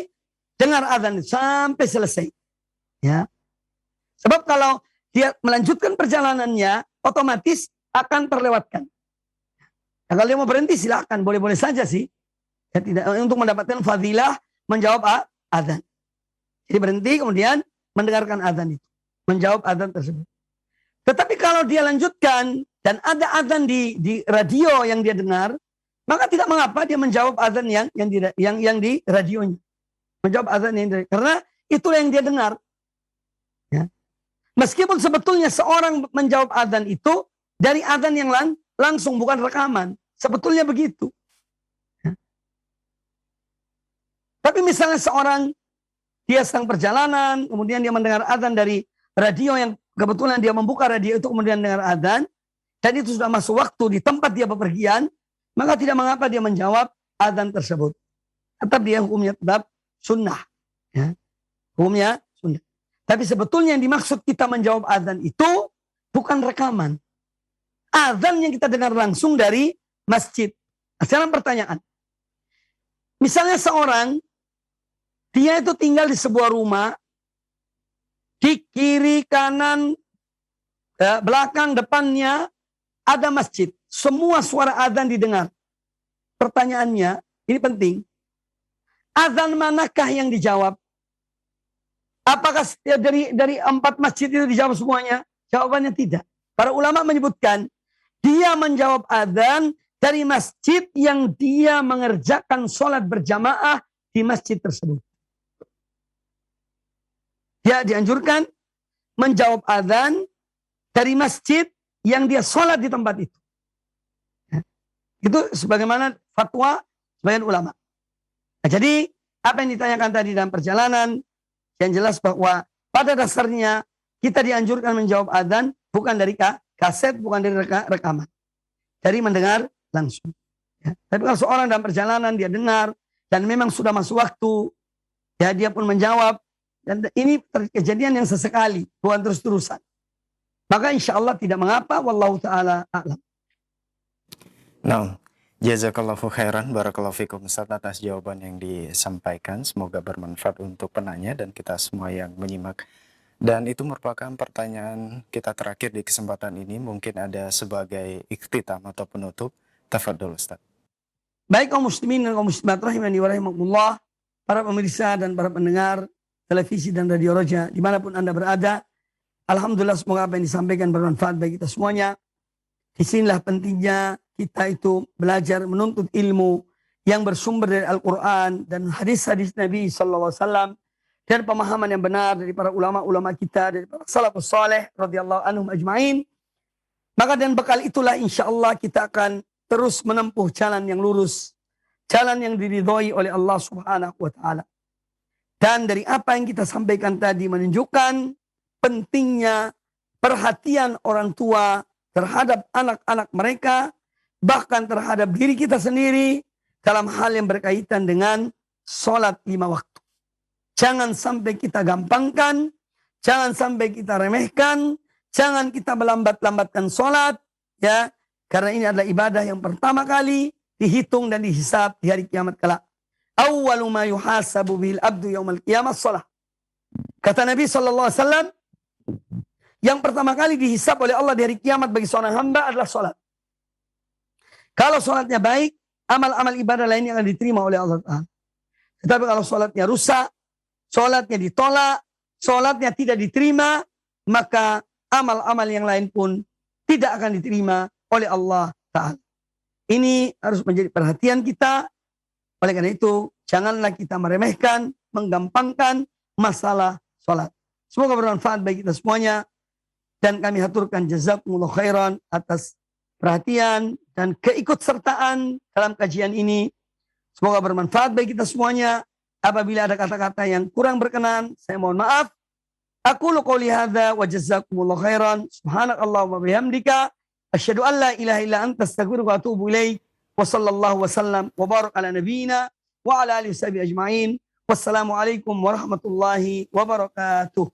dengar azan sampai selesai. Ya. Sebab kalau dia melanjutkan perjalanannya, otomatis akan terlewatkan. Nah, kalau dia mau berhenti silakan, boleh-boleh saja sih. Ya, tidak untuk mendapatkan fadilah menjawab azan. Jadi berhenti kemudian mendengarkan azan itu, menjawab azan tersebut. Tetapi kalau dia lanjutkan dan ada azan di radio yang dia dengar, maka tidak mengapa dia menjawab azan yang di radionya. Menjawab azan karena itulah yang dia dengar. Ya. Meskipun sebetulnya seorang menjawab azan itu dari azan yang langsung, bukan rekaman. Sebetulnya begitu. Tapi misalnya seorang dia sedang perjalanan, kemudian dia mendengar azan dari radio yang kebetulan dia membuka radio itu kemudian dengar azan, dan itu sudah masuk waktu di tempat dia bepergian, maka tidak mengapa dia menjawab azan tersebut. Tetap dia hukumnya tetap sunnah. Ya. Hukumnya sunnah. Tapi sebetulnya yang dimaksud kita menjawab azan itu bukan rekaman. Azan yang kita dengar langsung dari masjid. Nah, sekarang pertanyaan. Misalnya seorang dia itu tinggal di sebuah rumah, di kiri, kanan, belakang, depannya ada masjid. Semua suara azan didengar. Pertanyaannya, ini penting. Azan manakah yang dijawab? Apakah dari 4 masjid itu dijawab semuanya? Jawabannya tidak. Para ulama menyebutkan, dia menjawab azan dari masjid yang dia mengerjakan sholat berjamaah di masjid tersebut. Dia dianjurkan menjawab azan dari masjid yang dia sholat di tempat itu. Itu sebagaimana fatwa sebagian ulama. Nah, jadi apa yang ditanyakan tadi dalam perjalanan, yang jelas bahwa pada dasarnya kita dianjurkan menjawab azan bukan dari kaset, bukan dari rekaman. Dari mendengar langsung. Ya. Tapi kalau seorang dalam perjalanan dia dengar dan memang sudah masuk waktu, ya dia pun menjawab. Dan ini kejadian yang sesekali, bukan terus-terusan. Maka insya Allah tidak mengapa, wallahu ta'ala a'lam. Nah, jazakallahu khairan, barakallahu fikum Ustaz atas jawaban yang disampaikan. Semoga bermanfaat untuk penanya dan kita semua yang menyimak. Dan itu merupakan pertanyaan kita terakhir di kesempatan ini. Mungkin ada sebagai ikhtitam atau penutup. Tafadhol Ustaz. Baik kaum muslimin dan kaum muslimat rahimani wa rahimakumullah, para pemirsa dan para pendengar televisi dan radio Roja, dimanapun Anda berada, alhamdulillah semoga apa yang disampaikan bermanfaat bagi kita semuanya. Disinilah pentingnya kita itu belajar menuntut ilmu yang bersumber dari Al-Quran dan hadis-hadis Nabi SAW dan pemahaman yang benar dari para ulama-ulama kita, dari para salafus saleh radhiyallahu anhum ajma'in. Maka dengan bekal itulah insya Allah kita akan terus menempuh jalan yang lurus, jalan yang diridhoi oleh Allah Subhanahu wa Ta'ala. Dan dari apa yang kita sampaikan tadi menunjukkan pentingnya perhatian orang tua terhadap anak-anak mereka, bahkan terhadap diri kita sendiri dalam hal yang berkaitan dengan sholat 5 waktu. Jangan sampai kita gampangkan, jangan sampai kita remehkan, jangan kita melambat-lambatkan sholat, ya, karena ini adalah ibadah yang pertama kali dihitung dan dihisab di hari kiamat kelak. Awwalu ma yuhasabu bil abdu yaumal qiyamah shalah. Kata Nabi SAW, yang pertama kali dihisab oleh Allah di hari kiamat bagi seorang hamba adalah sholat. Kalau sholatnya baik, amal-amal ibadah lainnya akan diterima oleh Allah Ta'ala. Tetapi kalau sholatnya rusak, sholatnya ditolak, sholatnya tidak diterima, maka amal-amal yang lain pun tidak akan diterima oleh Allah Ta'ala. Ini harus menjadi perhatian kita. Oleh karena itu, janganlah kita meremehkan, menggampangkan masalah sholat. Semoga bermanfaat bagi kita semuanya. Dan kami haturkan jazakumullah khairan atas perhatian dan keikutsertaan dalam kajian ini. Semoga bermanfaat bagi kita semuanya. Apabila ada kata-kata yang kurang berkenan, saya mohon maaf. Aqulu qouli hadza wa jazakumullah khairan. Subhanakallahumma bihamdika asyhadu an la ilaha illa anta astaghfiruka wa atubu ilaik. Wa sallallahu wasallam wa barak ala nabiyyina wa ala alihi washabihi ajma'in. Wassalamualaikum warahmatullahi wabarakatuh.